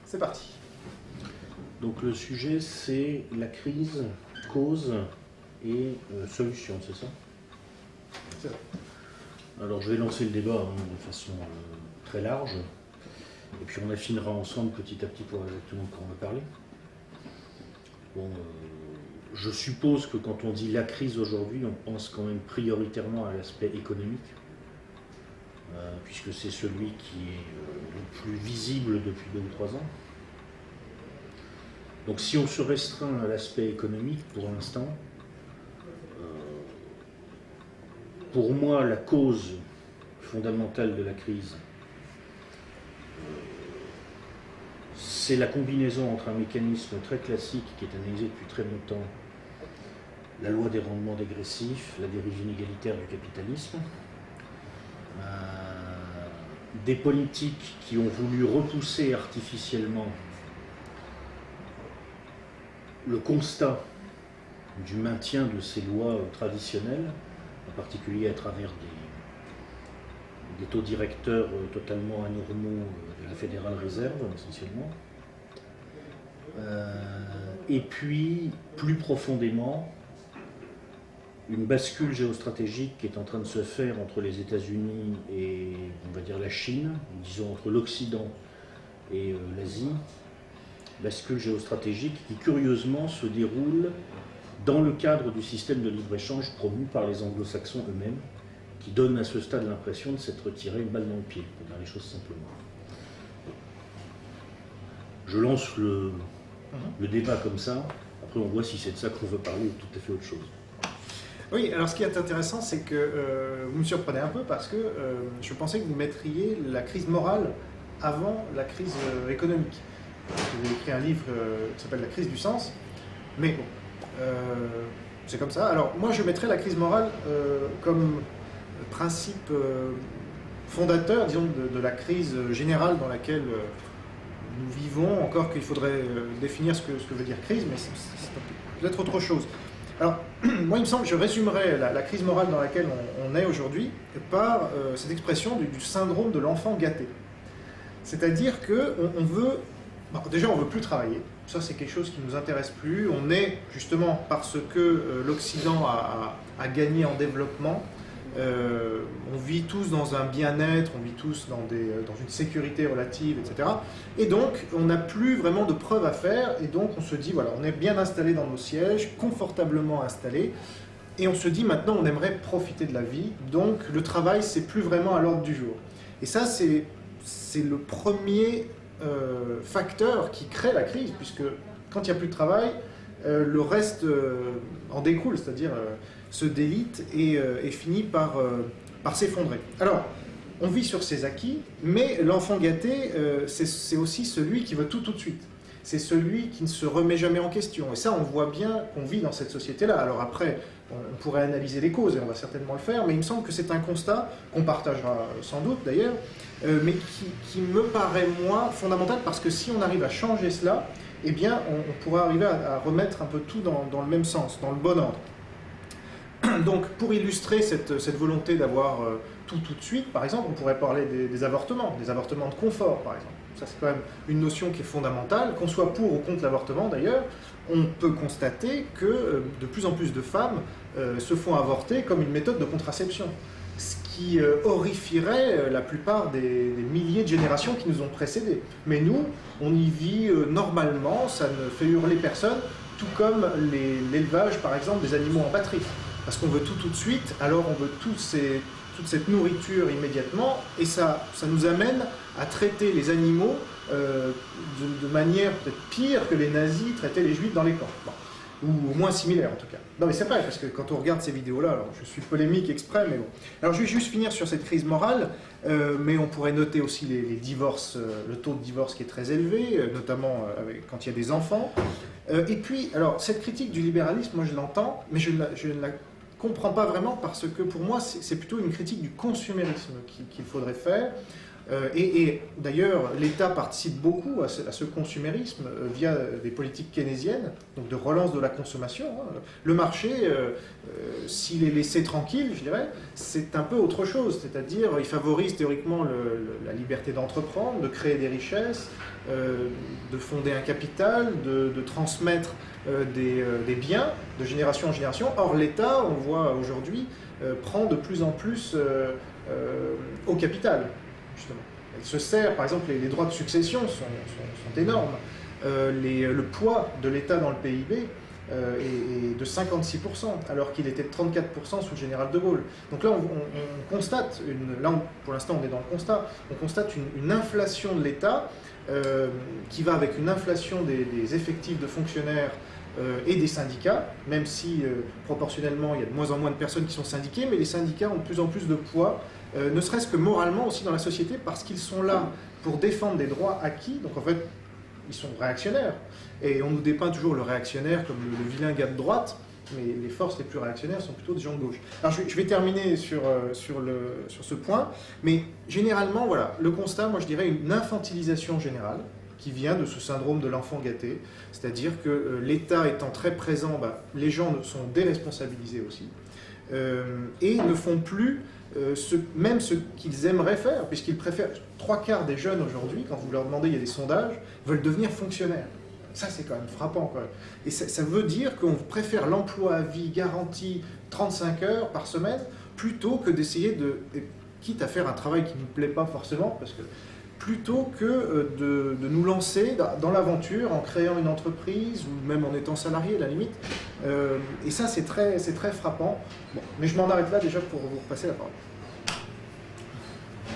C'est parti. Donc le sujet, c'est la crise, cause et solution, c'est ça? C'est ça. Alors je vais lancer le débat de façon très large, et puis on affinera ensemble petit à petit pour exactement de quoi on va parler. Bon, je suppose que quand on dit la crise aujourd'hui, on pense quand même prioritairement à l'aspect économique, puisque c'est celui qui est le plus visible depuis 2 ou 3 ans. Donc si on se restreint à l'aspect économique pour l'instant, pour moi la cause fondamentale de la crise, c'est la combinaison entre un mécanisme très classique qui est analysé depuis très longtemps, la loi des rendements dégressifs, la dérive inégalitaire du capitalisme, des politiques qui ont voulu repousser artificiellement le constat du maintien de ces lois traditionnelles, en particulier à travers des taux directeurs totalement anormaux de la Fédérale Réserve, essentiellement. Et puis, plus profondément, une bascule géostratégique qui est en train de se faire entre les États-Unis et, on va dire, la Chine, disons entre l'Occident et l'Asie, bascule géostratégique qui, curieusement, se déroule dans le cadre du système de libre-échange promu par les anglo-saxons eux-mêmes, qui donne à ce stade l'impression de s'être tiré une balle dans le pied, pour dire les choses simplement. Je lance le débat comme ça, après on voit si c'est de ça qu'on veut parler ou tout à fait autre chose. Oui, alors ce qui est intéressant, c'est que vous me surprenez un peu parce que je pensais que vous mettriez la crise morale avant la crise économique. Vous avez écrit un livre qui s'appelle La crise du sens, mais bon, c'est comme ça. Alors moi je mettrais la crise morale comme principe fondateur, disons, de la crise générale dans laquelle nous vivons, encore qu'il faudrait définir ce que veut dire crise, mais c'est peut-être autre chose. Alors, moi il me semble que je résumerais la crise morale dans laquelle on est aujourd'hui par cette expression du syndrome de l'enfant gâté. C'est-à-dire qu'on veut... Bon, déjà, on ne veut plus travailler. Ça, c'est quelque chose qui ne nous intéresse plus. On est, justement, parce que l'Occident a gagné en développement, on vit tous dans un bien-être, on vit tous dans une sécurité relative, etc. Et donc, on n'a plus vraiment de preuves à faire. Et donc, on se dit, voilà, on est bien installé dans nos sièges, confortablement installé. Et on se dit, maintenant, on aimerait profiter de la vie. Donc, le travail, c'est plus vraiment à l'ordre du jour. Et ça, c'est le premier... facteur qui crée la crise, puisque quand il n'y a plus de travail, le reste en découle, c'est-à-dire se délite et finit par s'effondrer. Alors, on vit sur ses acquis, mais l'enfant gâté, c'est aussi celui qui veut tout de suite. C'est celui qui ne se remet jamais en question. Et ça, on voit bien qu'on vit dans cette société-là. Alors après, on pourrait analyser les causes, et on va certainement le faire, mais il me semble que c'est un constat, qu'on partagera sans doute d'ailleurs, mais qui me paraît moins fondamental, parce que si on arrive à changer cela, eh bien, on pourra arriver à remettre un peu tout dans le même sens, dans le bon ordre. Donc, pour illustrer cette volonté d'avoir tout de suite, par exemple, on pourrait parler des avortements de confort, par exemple. Ça, c'est quand même une notion qui est fondamentale. Qu'on soit pour ou contre l'avortement, d'ailleurs, on peut constater que de plus en plus de femmes se font avorter comme une méthode de contraception. Ce qui horrifierait la plupart des milliers de générations qui nous ont précédés. Mais nous, on y vit normalement, ça ne fait hurler personne, tout comme l'élevage, par exemple, des animaux en batterie. Parce qu'on veut tout de suite, alors on veut toute cette nourriture immédiatement, et ça nous amène à traiter les animaux de manière peut-être pire que les nazis traitaient les juifs dans les camps. Bon. Ou au moins similaire en tout cas. Non mais c'est vrai, parce que quand on regarde ces vidéos-là, alors je suis polémique exprès, mais bon. Alors je vais juste finir sur cette crise morale, mais on pourrait noter aussi les divorces, le taux de divorce qui est très élevé, notamment quand il y a des enfants. Et puis, alors cette critique du libéralisme, moi je l'entends, mais je ne la comprends pas vraiment, parce que pour moi c'est plutôt une critique du consumérisme qu'il faudrait faire, Et d'ailleurs, l'État participe beaucoup à ce consumérisme via des politiques keynésiennes, donc de relance de la consommation. Le marché, s'il est laissé tranquille, je dirais, c'est un peu autre chose. C'est-à-dire, il favorise théoriquement la liberté d'entreprendre, de créer des richesses, de fonder un capital, de transmettre des biens de génération en génération. Or, l'État, on voit aujourd'hui, prend de plus en plus au capital. Justement. Elle se sert, par exemple, les droits de succession sont énormes. Le poids de l'État dans le PIB est de 56%, alors qu'il était de 34% sous le général de Gaulle. Donc là, on constate, pour l'instant on est dans le constat, on constate une inflation de l'État qui va avec une inflation des effectifs de fonctionnaires et des syndicats, même si proportionnellement il y a de moins en moins de personnes qui sont syndiquées, mais les syndicats ont de plus en plus de poids, ne serait-ce que moralement aussi dans la société, parce qu'ils sont là pour défendre des droits acquis, donc en fait ils sont réactionnaires, et on nous dépeint toujours le réactionnaire comme le vilain gars de droite, mais les forces les plus réactionnaires sont plutôt des gens de gauche. Alors je vais terminer sur ce point, mais généralement, voilà, le constat, moi je dirais une infantilisation générale, qui vient de ce syndrome de l'enfant gâté, c'est-à-dire que l'État étant très présent, les gens sont déresponsabilisés aussi, et ne font plus même ce qu'ils aimeraient faire, puisqu'ils préfèrent, 3/4 des jeunes aujourd'hui, quand vous leur demandez, il y a des sondages, veulent devenir fonctionnaires. Ça, c'est quand même frappant, quoi. Et ça veut dire qu'on préfère l'emploi à vie garanti 35 heures par semaine, plutôt que d'essayer quitte à faire un travail qui ne nous plaît pas forcément, parce que plutôt que de nous lancer dans l'aventure en créant une entreprise ou même en étant salarié à la limite. Et ça, c'est très frappant. Bon, mais je m'en arrête là déjà pour vous repasser la parole.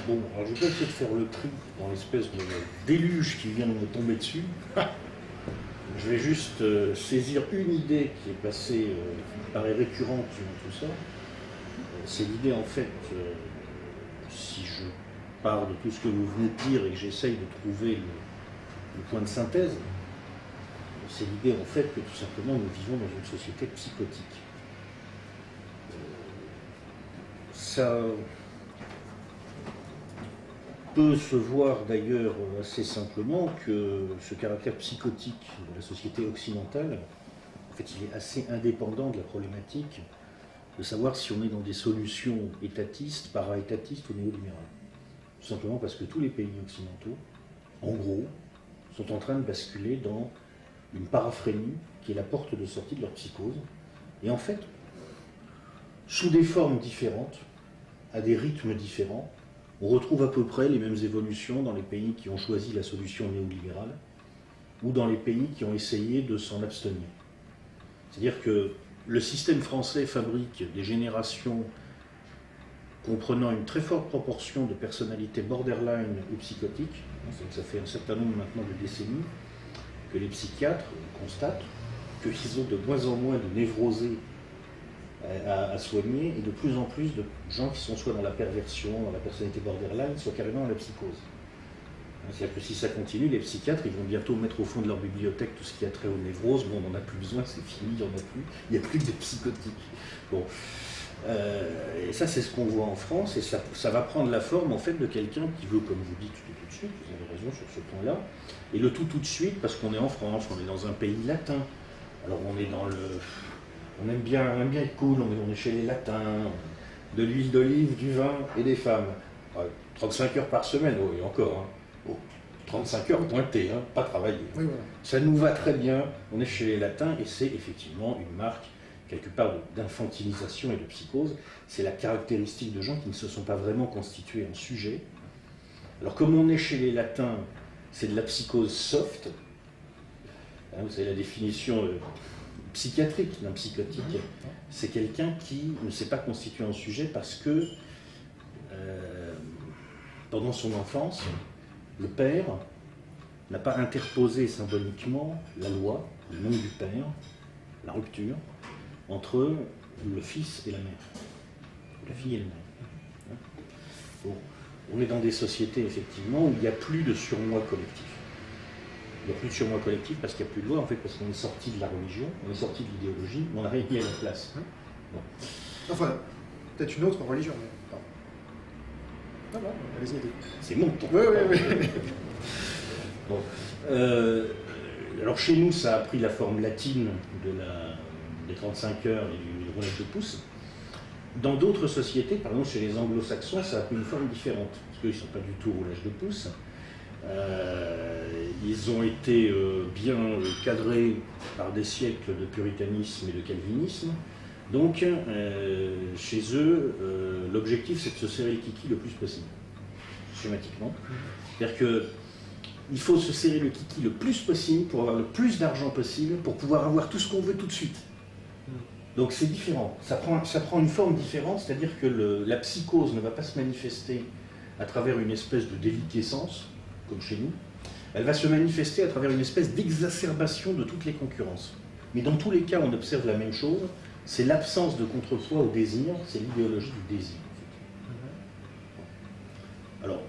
Bon, alors je vais essayer de faire le tri dans l'espèce de déluge qui vient de me tomber dessus. Je vais juste saisir une idée qui est passée, qui paraît récurrente dans tout ça. C'est l'idée, en fait, si je pars de tout ce que vous venez de dire et que j'essaye de trouver le point de synthèse, c'est l'idée, en fait, que tout simplement nous vivons dans une société psychotique. Ça peut se voir d'ailleurs assez simplement que ce caractère psychotique de la société occidentale, en fait, il est assez indépendant de la problématique de savoir si on est dans des solutions étatistes, para-étatistes ou néolibérales. Tout simplement parce que tous les pays occidentaux, en gros, sont en train de basculer dans une paraphrénie qui est la porte de sortie de leur psychose. Et en fait, sous des formes différentes, à des rythmes différents, on retrouve à peu près les mêmes évolutions dans les pays qui ont choisi la solution néolibérale ou dans les pays qui ont essayé de s'en abstenir. C'est-à-dire que le système français fabrique des générations comprenant une très forte proportion de personnalités borderline ou psychotiques. Ça fait un certain nombre maintenant de décennies que les psychiatres constatent qu'ils ont de moins en moins de névrosés à soigner et de plus en plus de gens qui sont soit dans la perversion, dans la personnalité borderline, soit carrément dans la psychose. C'est-à-dire que si ça continue, les psychiatres ils vont bientôt mettre au fond de leur bibliothèque tout ce qui a trait aux névroses. Bon, on n'en a plus besoin, c'est fini, il n'y en a plus. Il n'y a plus que des psychotiques. Bon. Et ça, c'est ce qu'on voit en France, et ça va prendre la forme en fait de quelqu'un qui veut, comme vous dites tout de suite, vous avez raison sur ce point-là, et le tout de suite parce qu'on est en France, on est dans un pays latin. Alors on est dans on aime bien être cool, on est chez les latins, de l'huile d'olive, du vin et des femmes. 35 heures par semaine, oui, encore. Hein. 35 heures pointées, hein, pas travailler. Oui, voilà. Ça nous va très bien, on est chez les latins, et c'est effectivement une marque quelque part d'infantilisation et de psychose. C'est la caractéristique de gens qui ne se sont pas vraiment constitués en sujet. Alors comme on est chez les latins, c'est de la psychose soft. Hein, vous savez la définition psychiatrique d'un psychotique. C'est quelqu'un qui ne s'est pas constitué en sujet parce que pendant son enfance, le père n'a pas interposé symboliquement la loi, le nom du père, la rupture, entre le fils et la mère, la fille et le mère. Bon, on est dans des sociétés, effectivement, où il n'y a plus de surmoi collectif. Il n'y a plus de surmoi collectif parce qu'il n'y a plus de loi, en fait, parce qu'on est sorti de la religion, on est sorti de l'idéologie, mais on n'a rien mis à la place. Bon. Enfin, peut-être une autre religion. Mais... très bon, allez-y. C'est mon tour. Oui, oui, oui. Bon. Alors chez nous, ça a pris la forme latine des 35 heures et du roulage de pouce. Dans d'autres sociétés, par exemple chez les anglo-saxons, ça a pris une forme différente, parce qu'ils ne sont pas du tout au roulage de pouce. Ils ont été bien cadrés par des siècles de puritanisme et de calvinisme. Donc, chez eux, l'objectif, c'est de se serrer le kiki le plus possible, schématiquement. C'est-à-dire qu'il faut se serrer le kiki le plus possible pour avoir le plus d'argent possible, pour pouvoir avoir tout ce qu'on veut tout de suite. Donc c'est différent, ça prend une forme différente, c'est-à-dire que la psychose ne va pas se manifester à travers une espèce de déliquescence, comme chez nous, elle va se manifester à travers une espèce d'exacerbation de toutes les concurrences. Mais dans tous les cas, on observe la même chose, c'est l'absence de contrepoids au désir, c'est l'idéologie du désir. Alors,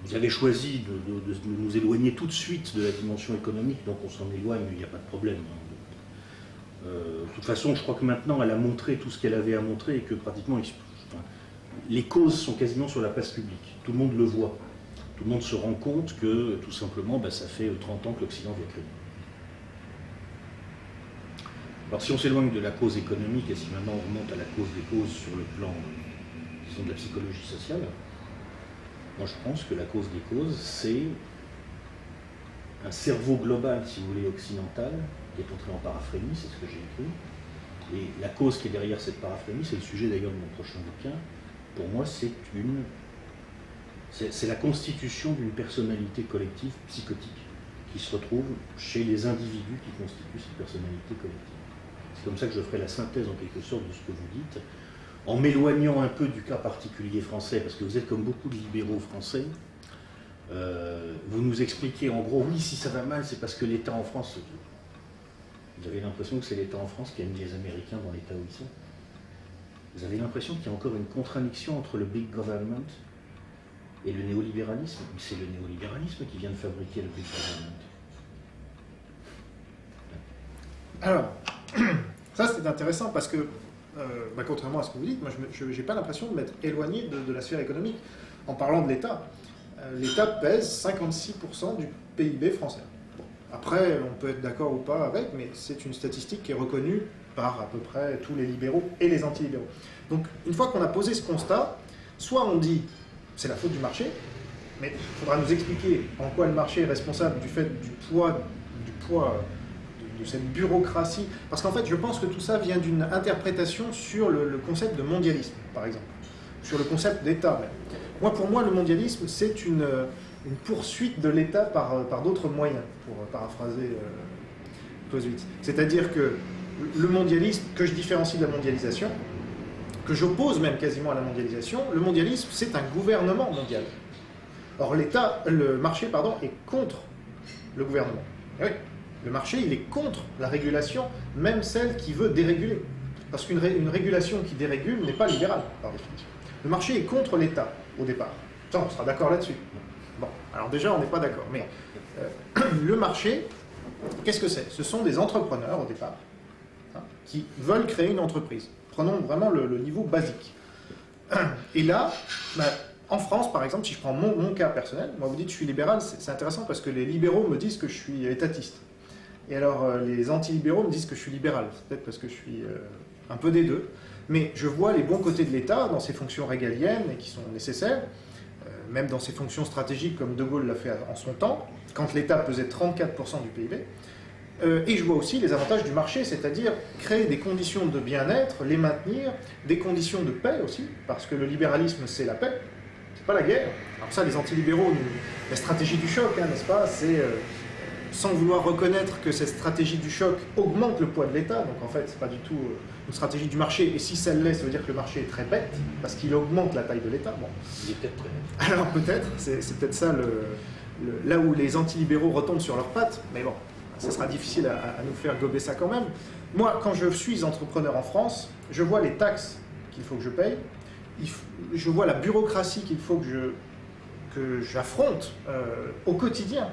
vous avez choisi de nous éloigner tout de suite de la dimension économique, donc on s'en éloigne, il n'y a pas de problème. De toute façon, je crois que maintenant, elle a montré tout ce qu'elle avait à montrer et que pratiquement, les causes sont quasiment sur la place publique. Tout le monde le voit. Tout le monde se rend compte que, tout simplement, ça fait 30 ans que l'Occident vit créer. Alors si on s'éloigne de la cause économique et si maintenant on remonte à la cause des causes sur le plan, disons, de la psychologie sociale, moi je pense que la cause des causes, c'est un cerveau global, si vous voulez, occidental, qui est entré en paraphrénie, c'est ce que j'ai écrit. Et la cause qui est derrière cette paraphrénie, c'est le sujet d'ailleurs de mon prochain bouquin, pour moi c'est la constitution d'une personnalité collective psychotique qui se retrouve chez les individus qui constituent cette personnalité collective. C'est comme ça que je ferai la synthèse en quelque sorte de ce que vous dites, en m'éloignant un peu du cas particulier français, parce que vous êtes comme beaucoup de libéraux français, vous nous expliquez en gros, oui, si ça va mal, c'est parce que l'État en France... Vous avez l'impression que c'est l'État en France qui a mis les Américains dans l'État où ils sont. Vous avez l'impression qu'il y a encore une contradiction entre le big government et le néolibéralisme. C'est le néolibéralisme qui vient de fabriquer le big government. Alors, ça c'est intéressant parce que, contrairement à ce que vous dites, moi je n'ai pas l'impression de m'être éloigné de la sphère économique. En parlant de l'État, l'État pèse 56% du PIB français. Bon, après, on peut être d'accord ou pas avec, mais c'est une statistique qui est reconnue par à peu près tous les libéraux et les anti-libéraux. Donc, une fois qu'on a posé ce constat, soit on dit c'est la faute du marché, mais il faudra nous expliquer en quoi le marché est responsable du fait du poids de cette bureaucratie. Parce qu'en fait, je pense que tout ça vient d'une interprétation sur le concept de mondialisme, par exemple, sur le concept d'État même. Pour moi, le mondialisme, c'est une poursuite de l'État par d'autres moyens, pour paraphraser Clausewitz. C'est-à-dire que le mondialisme, que je différencie de la mondialisation, que j'oppose même quasiment à la mondialisation, le mondialisme, c'est un gouvernement mondial. Or, le marché, est contre le gouvernement. Et oui, le marché, il est contre la régulation, même celle qui veut déréguler. Parce qu'une régulation qui dérégule n'est pas libérale, par définition. Le marché est contre l'État, au départ. Ça, on sera d'accord là-dessus. Bon, alors déjà, on n'est pas d'accord. Mais le marché, qu'est-ce que c'est? Ce sont des entrepreneurs, au départ, qui veulent créer une entreprise. Prenons vraiment le niveau basique. Et là, en France, par exemple, si je prends mon cas personnel, moi vous dites que je suis libéral, c'est intéressant parce que les libéraux me disent que je suis étatiste. Et alors les anti-libéraux me disent que je suis libéral. C'est peut-être parce que je suis un peu des deux. Mais je vois les bons côtés de l'État dans ses fonctions régaliennes et qui sont nécessaires, même dans ses fonctions stratégiques comme De Gaulle l'a fait en son temps, quand l'État pesait 34% du PIB. Et je vois aussi les avantages du marché, c'est-à-dire créer des conditions de bien-être, les maintenir, des conditions de paix aussi, parce que le libéralisme, c'est la paix, c'est pas la guerre. Alors ça, les antilibéraux, la stratégie du choc, n'est-ce pas, c'est sans vouloir reconnaître que cette stratégie du choc augmente le poids de l'État, donc en fait, c'est pas du tout une stratégie du marché, et si ça l'est, ça veut dire que le marché est très bête, parce qu'il augmente la taille de l'État. Bon. Il est peut-être très bête. Alors peut-être, c'est peut-être ça là où les antilibéraux retombent sur leurs pattes, mais bon. Ça sera difficile à nous faire gober ça quand même. Moi, quand je suis entrepreneur en France, je vois les taxes qu'il faut que je paye, je vois la bureaucratie qu'il faut que j'affronte au quotidien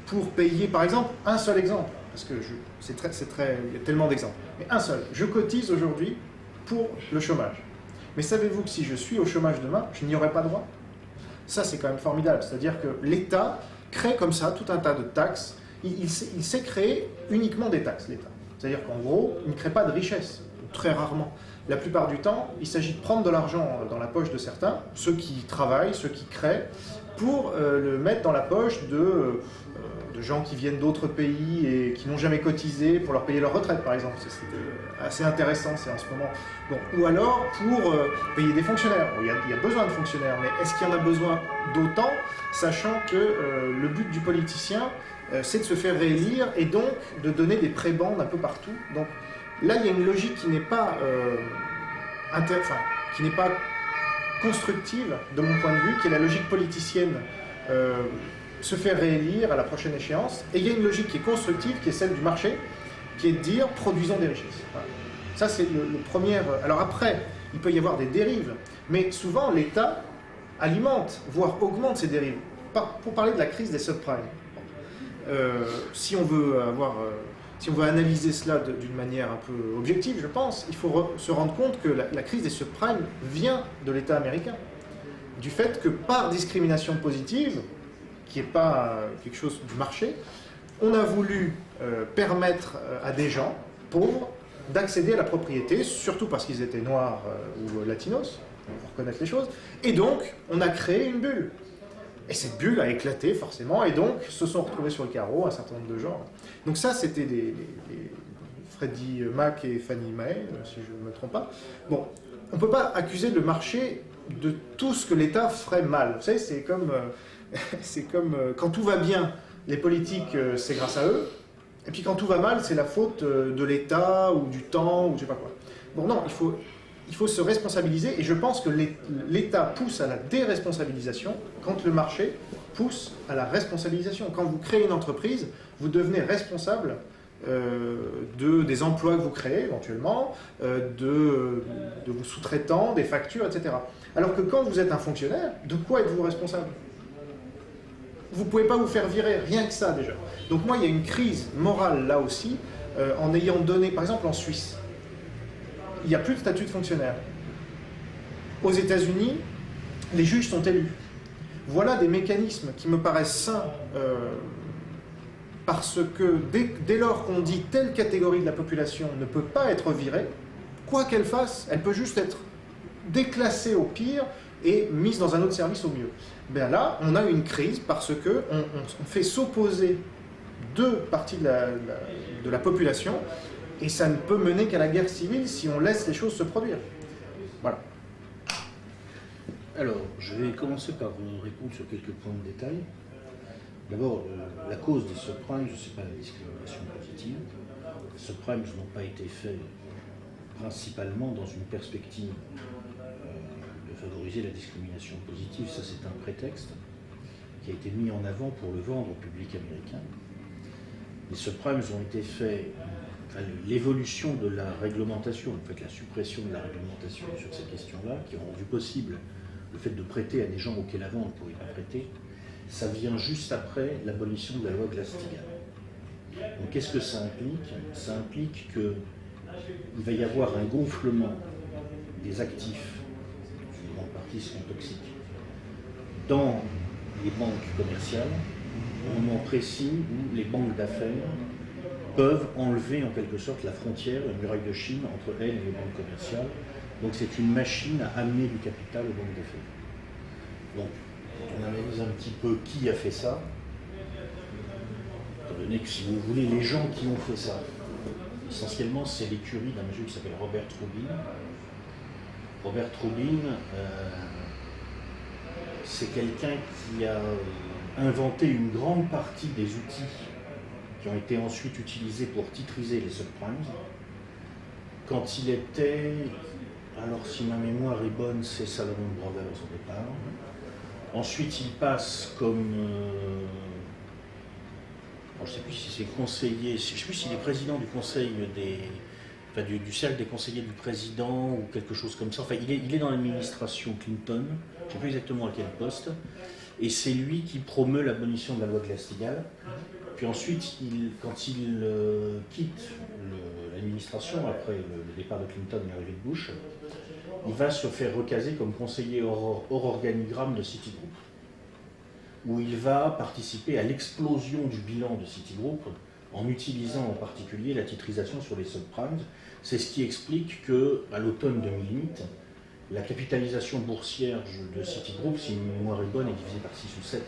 pour payer, par exemple, un seul exemple, parce que il y a tellement d'exemples, mais un seul. Je cotise aujourd'hui pour le chômage. Mais savez-vous que si je suis au chômage demain, je n'y aurai pas droit? Ça, c'est quand même formidable. C'est-à-dire que l'État crée comme ça tout un tas de taxes. Il sait créer uniquement des taxes, l'État. C'est-à-dire qu'en gros, il ne crée pas de richesse, très rarement. La plupart du temps, il s'agit de prendre de l'argent dans la poche de certains, ceux qui travaillent, ceux qui créent, pour le mettre dans la poche de gens qui viennent d'autres pays et qui n'ont jamais cotisé pour leur payer leur retraite, par exemple. C'est assez intéressant, c'est en ce moment. Bon, ou alors pour payer des fonctionnaires. Bon, il y a besoin de fonctionnaires, mais est-ce qu'il y en a besoin d'autant, sachant que le but du politicien, c'est de se faire réélire et donc de donner des prébendes un peu partout. Donc là, il y a une logique qui n'est pas, qui n'est pas constructive, de mon point de vue, qui est la logique politicienne, se faire réélire à la prochaine échéance. Et il y a une logique qui est constructive, qui est celle du marché, qui est de dire produisons des richesses. Voilà. Ça, c'est le premier. Alors après, il peut y avoir des dérives, mais souvent l'État alimente, voire augmente ces dérives. Pour parler de la crise des subprimes, si on veut analyser cela d'une manière un peu objective, je pense, il faut se rendre compte que la crise des subprimes vient de l'État américain. Du fait que par discrimination positive, qui n'est pas quelque chose du marché, on a voulu permettre à des gens pauvres d'accéder à la propriété, surtout parce qu'ils étaient noirs ou latinos, il faut reconnaître les choses, et donc on a créé une bulle. Et cette bulle a éclaté forcément, et donc se sont retrouvés sur le carreau un certain nombre de gens. Donc ça, c'était les Freddie Mac et Fannie Mae, si je ne me trompe pas. Bon, on ne peut pas accuser le marché de tout ce que l'État ferait mal. Vous savez, c'est comme quand tout va bien, les politiques, c'est grâce à eux, et puis quand tout va mal, c'est la faute de l'État ou du temps ou je sais pas quoi. Bon, non, il faut se responsabiliser, et je pense que l'État pousse à la déresponsabilisation quand le marché pousse à la responsabilisation. Quand vous créez une entreprise, vous devenez responsable des emplois que vous créez éventuellement, de vos sous-traitants, des factures, etc. Alors que quand vous êtes un fonctionnaire, de quoi êtes-vous responsable? Vous ne pouvez pas vous faire virer, rien que ça déjà. Donc moi, il y a une crise morale là aussi, en ayant donné, par exemple en Suisse, il n'y a plus de statut de fonctionnaire. Aux États-Unis, les juges sont élus. Voilà des mécanismes qui me paraissent sains, parce que dès lors qu'on dit telle catégorie de la population ne peut pas être virée, quoi qu'elle fasse, elle peut juste être déclassée au pire et mise dans un autre service au mieux. Ben là, on a une crise parce qu'on fait s'opposer deux parties de la population, et ça ne peut mener qu'à la guerre civile si on laisse les choses se produire. Voilà. Alors, je vais commencer par répondre sur quelques points de détail. D'abord, la cause des subprimes, ce n'est pas la discrimination positive. Les subprimes n'ont pas été faits principalement dans une perspective de favoriser la discrimination positive. Ça, c'est un prétexte qui a été mis en avant pour le vendre au public américain. Les subprimes ont été faits, l'évolution de la réglementation, en fait la suppression de la réglementation sur ces questions-là, qui ont rendu possible le fait de prêter à des gens auxquels avant on ne pouvait pas prêter, ça vient juste après l'abolition de la loi Glass-Steagall. Donc qu'est-ce que ça implique? Ça implique qu'il va y avoir un gonflement des actifs, qui en partie sont toxiques, dans les banques commerciales, au moment précis où les banques d'affaires peuvent enlever en quelque sorte la frontière, la muraille de Chine entre elles et les banques commerciales. Donc c'est une machine à amener du capital aux banques d'affaires. Donc on analyse un petit peu qui a fait ça, étant donné que si vous voulez, les gens qui ont fait ça, essentiellement c'est l'écurie d'un monsieur qui s'appelle Robert Rubin. Robert Rubin, c'est quelqu'un qui a inventé une grande partie des outils qui ont été ensuite utilisés pour titriser les subprimes. Quand il était, alors si ma mémoire est bonne, c'est Salomon Brothers au départ. Ensuite, il passe comme, je ne sais plus si c'est conseiller, je ne sais plus s'il est président du conseil du cercle des conseillers du président ou quelque chose comme ça. Enfin, il est dans l'administration Clinton, je ne sais plus exactement à quel poste, et c'est lui qui promeut l'abolition de la loi Glass-Steagall. Puis ensuite, quand il quitte l'administration, après le départ de Clinton et l'arrivée de Bush, il va se faire recaser comme conseiller hors organigramme de Citigroup, où il va participer à l'explosion du bilan de Citigroup en utilisant en particulier la titrisation sur les subprimes. C'est ce qui explique qu'à l'automne 2008, la capitalisation boursière de Citigroup, si ma mémoire est bonne, est divisée par 6 ou 7.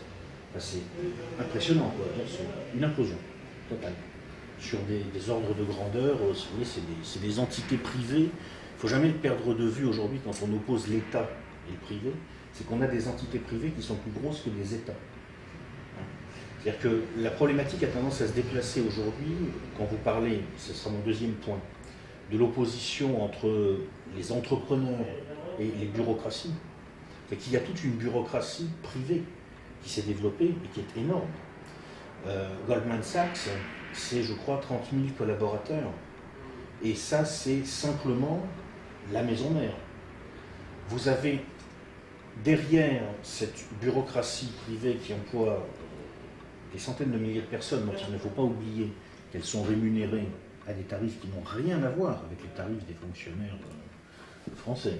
Enfin, c'est impressionnant, quoi. C'est une implosion totale. Sur des ordres de grandeur, si vous voulez, c'est des entités privées. Il ne faut jamais le perdre de vue aujourd'hui quand on oppose l'État et le privé. C'est qu'on a des entités privées qui sont plus grosses que des États. C'est-à-dire que la problématique a tendance à se déplacer aujourd'hui, quand vous parlez, ce sera mon deuxième point, de l'opposition entre les entrepreneurs et les bureaucraties. C'est qu'il y a toute une bureaucratie privée qui s'est développée et qui est énorme. Goldman Sachs, c'est, je crois, 30 000 collaborateurs. Et ça, c'est simplement la maison mère. Vous avez derrière cette bureaucratie privée qui emploie des centaines de milliers de personnes, dont il ne faut pas oublier qu'elles sont rémunérées à des tarifs qui n'ont rien à voir avec les tarifs des fonctionnaires français.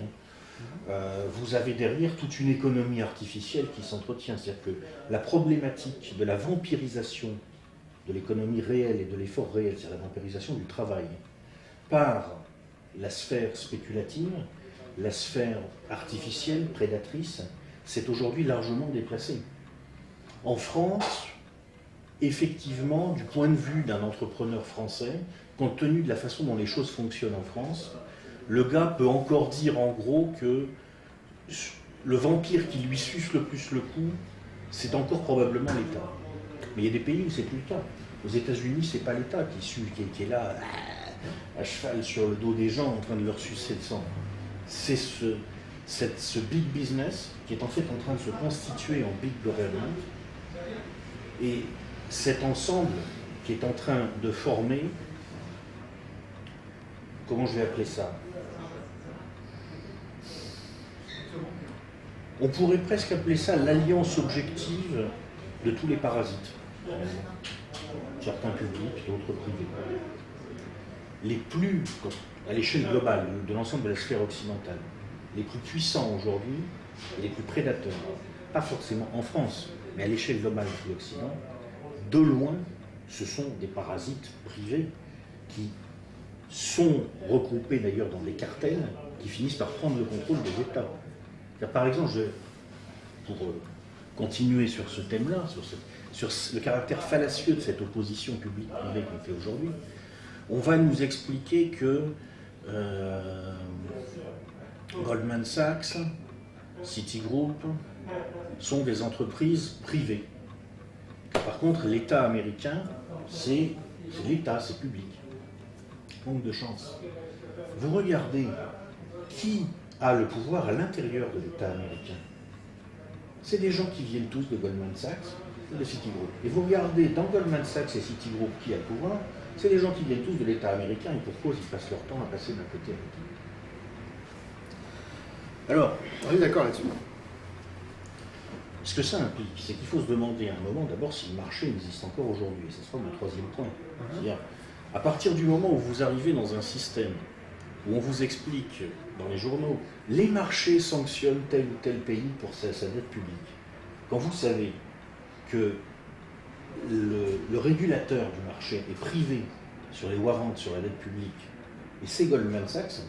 Vous avez derrière toute une économie artificielle qui s'entretient. C'est-à-dire que la problématique de la vampirisation de l'économie réelle et de l'effort réel, c'est-à-dire la vampirisation du travail, par la sphère spéculative, la sphère artificielle, prédatrice, c'est aujourd'hui largement déplacé. En France, effectivement, du point de vue d'un entrepreneur français, compte tenu de la façon dont les choses fonctionnent en France, le gars peut encore dire en gros que le vampire qui lui suce le plus le coup, c'est encore probablement l'État. Mais il y a des pays où c'est plus le cas. Aux États-Unis, c'est pas l'État qui est là à cheval sur le dos des gens en train de leur sucer le sang. C'est ce big business qui est en fait en train de se constituer en big government. Et cet ensemble qui est en train de former, comment je vais appeler ça? On pourrait presque appeler ça l'alliance objective de tous les parasites. Certains publics, d'autres privés. Les plus, à l'échelle globale de l'ensemble de la sphère occidentale, les plus puissants aujourd'hui et les plus prédateurs, pas forcément en France, mais à l'échelle globale de l'Occident, de loin, ce sont des parasites privés qui sont regroupés d'ailleurs dans des cartels qui finissent par prendre le contrôle des États. Par exemple, pour continuer sur ce thème-là, sur le caractère fallacieux de cette opposition publique-privée qu'on fait aujourd'hui, on va nous expliquer que Goldman Sachs, Citigroup sont des entreprises privées. Par contre, l'État américain, c'est l'État, c'est public. Manque de chance. Vous regardez qui a le pouvoir à l'intérieur de l'État américain. C'est des gens qui viennent tous de Goldman Sachs et de Citigroup. Et vous regardez dans Goldman Sachs et Citigroup qui a le pouvoir, c'est des gens qui viennent tous de l'État américain et pour cause ils passent leur temps à passer d'un côté à l'autre. Alors, on est d'accord là-dessus. Ce que ça implique, c'est qu'il faut se demander à un moment d'abord si le marché existe encore aujourd'hui. Et ce sera le troisième point. C'est-à-dire, à partir du moment où vous arrivez dans un système où on vous explique dans les journaux, les marchés sanctionnent tel ou tel pays pour sa dette publique. Quand vous savez que le régulateur du marché est privé sur les warrants, sur la dette publique, et c'est Goldman Sachs,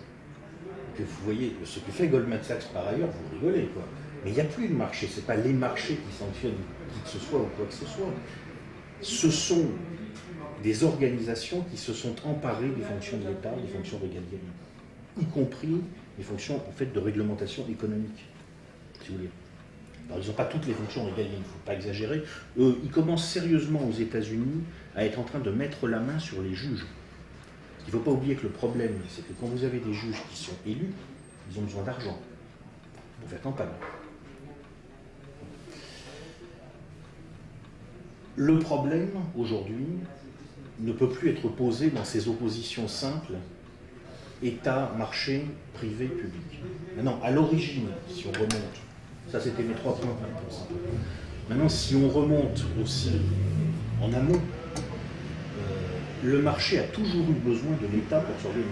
que vous voyez ce que fait Goldman Sachs par ailleurs, vous rigolez, quoi. Mais il n'y a plus de marché, ce n'est pas les marchés qui sanctionnent qui que ce soit ou quoi que ce soit. Ce sont des organisations qui se sont emparées des fonctions de l'État, des fonctions régaliennes, y compris les fonctions en fait, de réglementation économique, si vous voulez. Alors, ils n'ont pas toutes les fonctions régaliennes, il ne faut pas exagérer. Ils commencent sérieusement aux États-Unis à être en train de mettre la main sur les juges. Il ne faut pas oublier que le problème, c'est que quand vous avez des juges qui sont élus, ils ont besoin d'argent pour faire campagne. Le problème, aujourd'hui, ne peut plus être posé dans ces oppositions simples, État, marché, privé, public. Maintenant, à l'origine, si on remonte, ça c'était mes 3 points. Maintenant, si on remonte aussi en amont, le marché a toujours eu besoin de l'État pour s'organiser.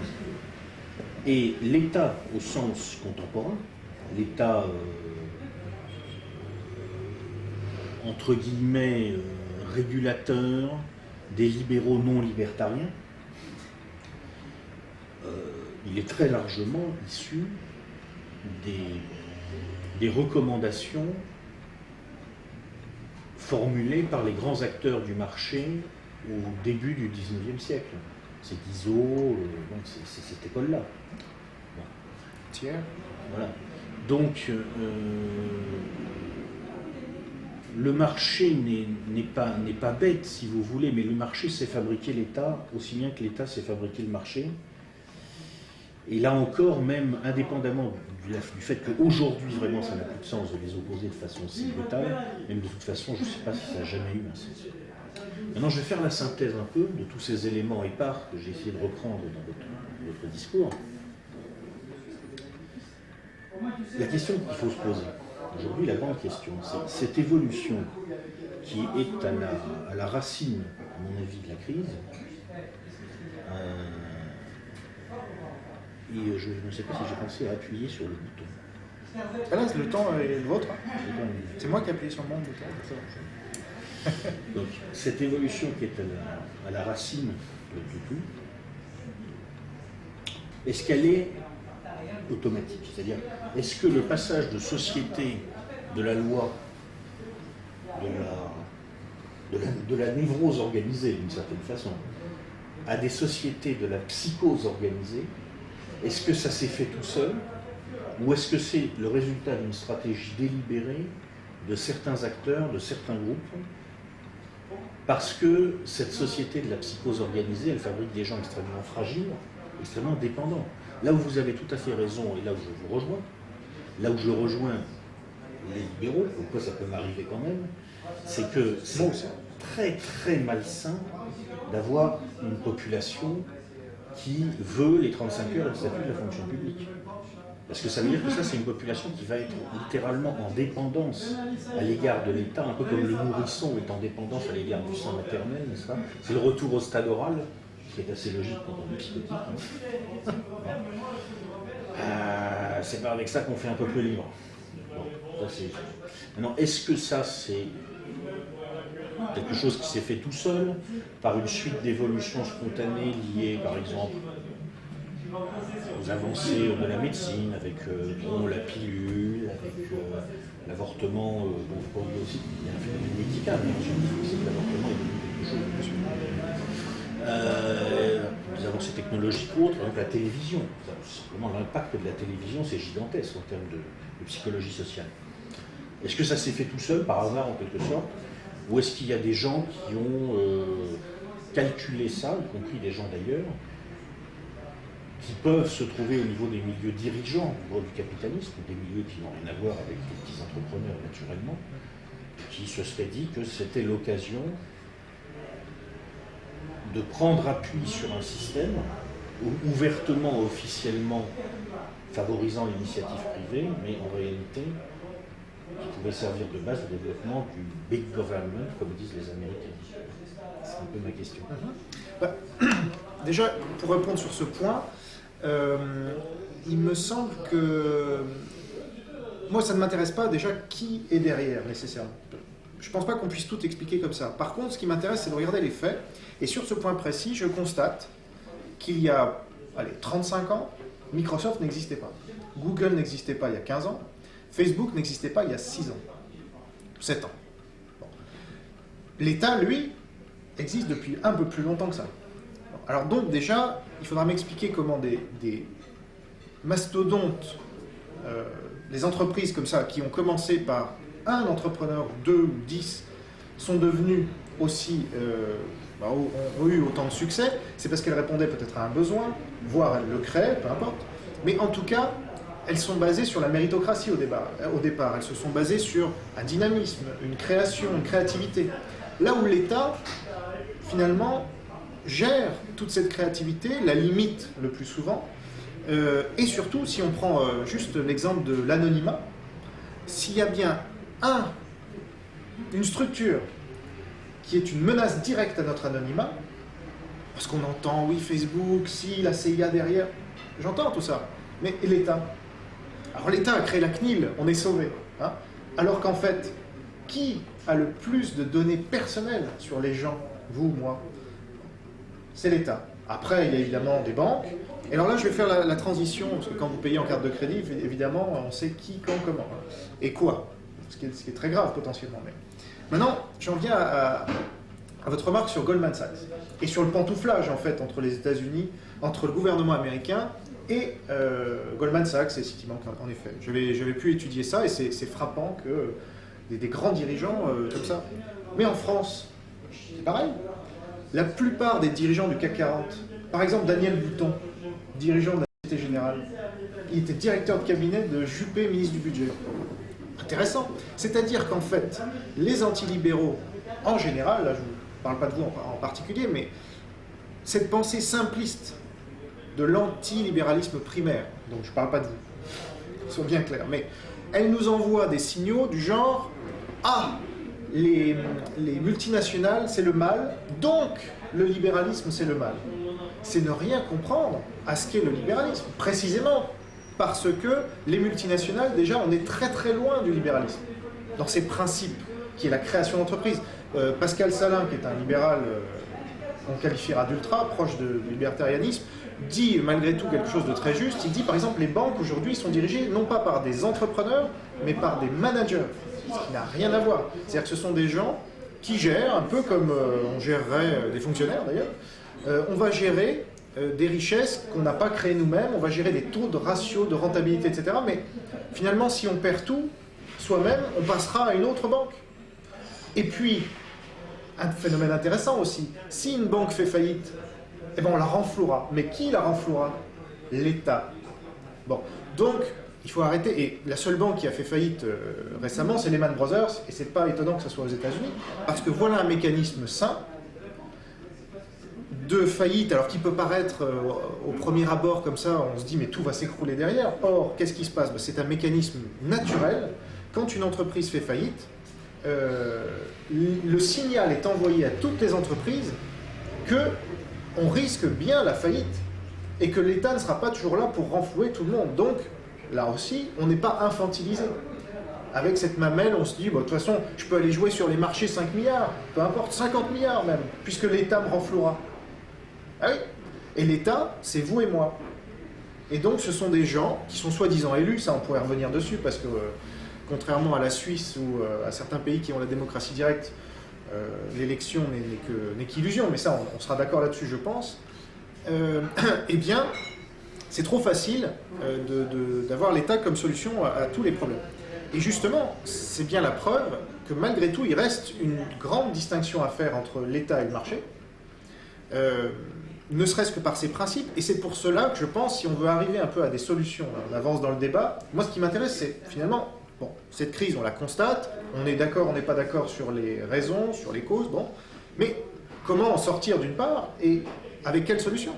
Et l'État, au sens contemporain, l'État, entre guillemets, régulateur des libéraux non libertariens, il est très largement issu des recommandations formulées par les grands acteurs du marché au début du XIXe siècle. C'est Guizot, c'est cette école-là. Bon. Tiens. Voilà. Donc, le marché n'est pas bête, si vous voulez, mais le marché sait fabriquer l'État, aussi bien que l'État sait fabriquer le marché. Et là encore, même indépendamment du fait qu'aujourd'hui, vraiment, ça n'a plus de sens de les opposer de façon si brutale, même de toute façon, je ne sais pas si ça a jamais eu un sens. Maintenant, je vais faire la synthèse un peu de tous ces éléments épars que j'ai essayé de reprendre dans votre discours. La question qu'il faut se poser, aujourd'hui, la grande question, c'est cette évolution qui est à la racine, à mon avis, de la crise. Et je ne sais pas si j'ai pensé à appuyer sur le bouton. Ah là, le temps est le vôtre. C'est moi qui ai appuyé sur mon bouton. Donc, cette évolution qui est à la racine de tout, est-ce qu'elle est automatique? C'est-à-dire, est-ce que le passage de société de la loi, de la névrose organisée d'une certaine façon, à des sociétés de la psychose organisée, est-ce que ça s'est fait tout seul, ou est-ce que c'est le résultat d'une stratégie délibérée de certains acteurs, de certains groupes, parce que cette société de la psychose organisée, elle fabrique des gens extrêmement fragiles, extrêmement dépendants. Là où vous avez tout à fait raison, et là où je vous rejoins, là où je rejoins les libéraux, pourquoi ça peut m'arriver quand même, c'est que c'est très très malsain d'avoir une population qui veut les 35 heures et le statut de la fonction publique. Parce que ça veut dire que ça, c'est une population qui va être littéralement en dépendance à l'égard de l'État, un peu comme le nourrisson est en dépendance à l'égard du sang maternel, n'est-ce pas? C'est le retour au stade oral, qui est assez logique quand on est psychotique. Hein. C'est pas avec ça qu'on fait un peuple libre. Bon, ça, c'est... Maintenant, est-ce que ça, c'est quelque chose qui s'est fait tout seul, par une suite d'évolutions spontanées liées, par exemple, aux avancées de la médecine, avec la pilule, avec l'avortement, bon, je pense aussi qu'il y a un phénomène médical, mais scientifique, l'avortement est devenu quelque chose. Des avancées technologiques ou autres, par exemple la télévision. Vraiment, l'impact de la télévision, c'est gigantesque en termes de psychologie sociale. Est-ce que ça s'est fait tout seul, par hasard en quelque sorte, ou est-ce qu'il y a des gens qui ont calculé ça, y compris des gens d'ailleurs, qui peuvent se trouver au niveau des milieux dirigeants du capitalisme, des milieux qui n'ont rien à voir avec les petits entrepreneurs naturellement, qui se seraient dit que c'était l'occasion de prendre appui sur un système ouvertement, officiellement favorisant l'initiative privée, mais en réalité qui pouvait servir de base au développement du big government, comme disent les Américains. C'est un peu ma question. Déjà, pour répondre sur ce point, il me semble que moi, ça ne m'intéresse pas déjà qui est derrière nécessairement. Je ne pense pas qu'on puisse tout expliquer comme ça. Par contre, ce qui m'intéresse, c'est de regarder les faits. Et sur ce point précis, je constate qu'il y a 35 ans, Microsoft n'existait pas. Google n'existait pas il y a 15 ans. Facebook n'existait pas il y a 6 ans. 7 ans. Bon. L'État, lui, existe depuis un peu plus longtemps que ça. Alors donc déjà, il faudra m'expliquer comment des mastodontes, les entreprises comme ça, qui ont commencé par un entrepreneur, 2 ou 10, sont devenues aussi, ont eu autant de succès. C'est parce qu'elles répondaient peut-être à un besoin, voire elles le créaient, peu importe. Mais en tout cas, elles sont basées sur la méritocratie au départ. Elles se sont basées sur un dynamisme, une création, une créativité. Là où l'État, finalement, gère toute cette créativité, la limite le plus souvent, et surtout, si on prend juste l'exemple de l'anonymat, s'il y a bien une structure qui est une menace directe à notre anonymat, parce qu'on entend, oui, Facebook, si, la CIA derrière, J'entends tout ça. Mais et l'État? Alors l'État a créé la CNIL, on est sauvé. Hein, alors qu'en fait, qui a le plus de données personnelles sur les gens, vous, moi? C'est l'État. Après, il y a évidemment des banques. Et alors là, je vais faire la transition, parce que quand vous payez en carte de crédit, évidemment, on sait qui, quand, comment. Et quoi. Ce qui est très grave, potentiellement. Mais... Maintenant, j'en viens à votre remarque sur Goldman Sachs. Et sur le pantouflage, en fait, entre les États-Unis, entre le gouvernement américain et Goldman Sachs et Citibank, en effet. J'avais pu étudier ça, et c'est frappant que des grands dirigeants comme ça. Mais en France, c'est pareil. La plupart des dirigeants du CAC 40, par exemple Daniel Bouton, dirigeant de la Société Générale, il était directeur de cabinet de Juppé, ministre du Budget. Intéressant. C'est-à-dire qu'en fait, les antilibéraux, en général, là je ne parle pas de vous en particulier, mais cette pensée simpliste de l'antilibéralisme primaire, donc je ne parle pas de vous, soyons bien clairs, mais elle nous envoie des signaux du genre « Ah, les multinationales, c'est le mal, donc le libéralisme, c'est le mal. » C'est ne rien comprendre à ce qu'est le libéralisme, précisément parce que les multinationales, déjà, on est très très loin du libéralisme, dans ses principes, qui est la création d'entreprises. Pascal Salin, qui est un libéral qu'on qualifiera d'ultra, proche du libertarianisme, dit malgré tout quelque chose de très juste. Il dit par exemple les banques aujourd'hui sont dirigées non pas par des entrepreneurs, mais par des managers, ce qui n'a rien à voir. C'est-à-dire que ce sont des gens qui gèrent, un peu comme on gérerait des fonctionnaires d'ailleurs, on va gérer des richesses qu'on n'a pas créées nous-mêmes, on va gérer des taux de ratio, de rentabilité, etc. Mais finalement, si on perd tout, soi-même, on passera à une autre banque. Et puis, un phénomène intéressant aussi, si une banque fait faillite, eh ben on la renflouera. Mais qui la renflouera? L'État. Bon, donc, il faut arrêter. Et la seule banque qui a fait faillite récemment, c'est Lehman Brothers, et c'est pas étonnant que ce soit aux États-Unis, parce que voilà un mécanisme sain de faillite, alors qui peut paraître au premier abord comme ça, on se dit mais tout va s'écrouler derrière. Or, qu'est-ce qui se passe? C'est un mécanisme naturel. Quand une entreprise fait faillite, le signal est envoyé à toutes les entreprises qu'on risque bien la faillite et que l'État ne sera pas toujours là pour renflouer tout le monde. Donc, là aussi, on n'est pas infantilisé. Avec cette mamelle, on se dit, bon, de toute façon, je peux aller jouer sur les marchés 5 milliards, peu importe, 50 milliards même, puisque l'État me renflouera. Ah oui. Et l'État, c'est vous et moi. Et donc, ce sont des gens qui sont soi-disant élus, ça on pourrait revenir dessus, parce que contrairement à la Suisse ou à certains pays qui ont la démocratie directe, l'élection n'est qu'illusion, mais ça, on sera d'accord là-dessus, je pense. Eh bien, c'est trop facile d'avoir l'État comme solution à tous les problèmes. Et justement, c'est bien la preuve que malgré tout, il reste une grande distinction à faire entre l'État et le marché, ne serait-ce que par ses principes, et c'est pour cela que je pense, si on veut arriver un peu à des solutions, on avance dans le débat, moi ce qui m'intéresse, c'est finalement, bon, cette crise, on la constate, on est d'accord, on n'est pas d'accord sur les raisons, sur les causes, bon, mais comment en sortir d'une part, et avec quelle solution?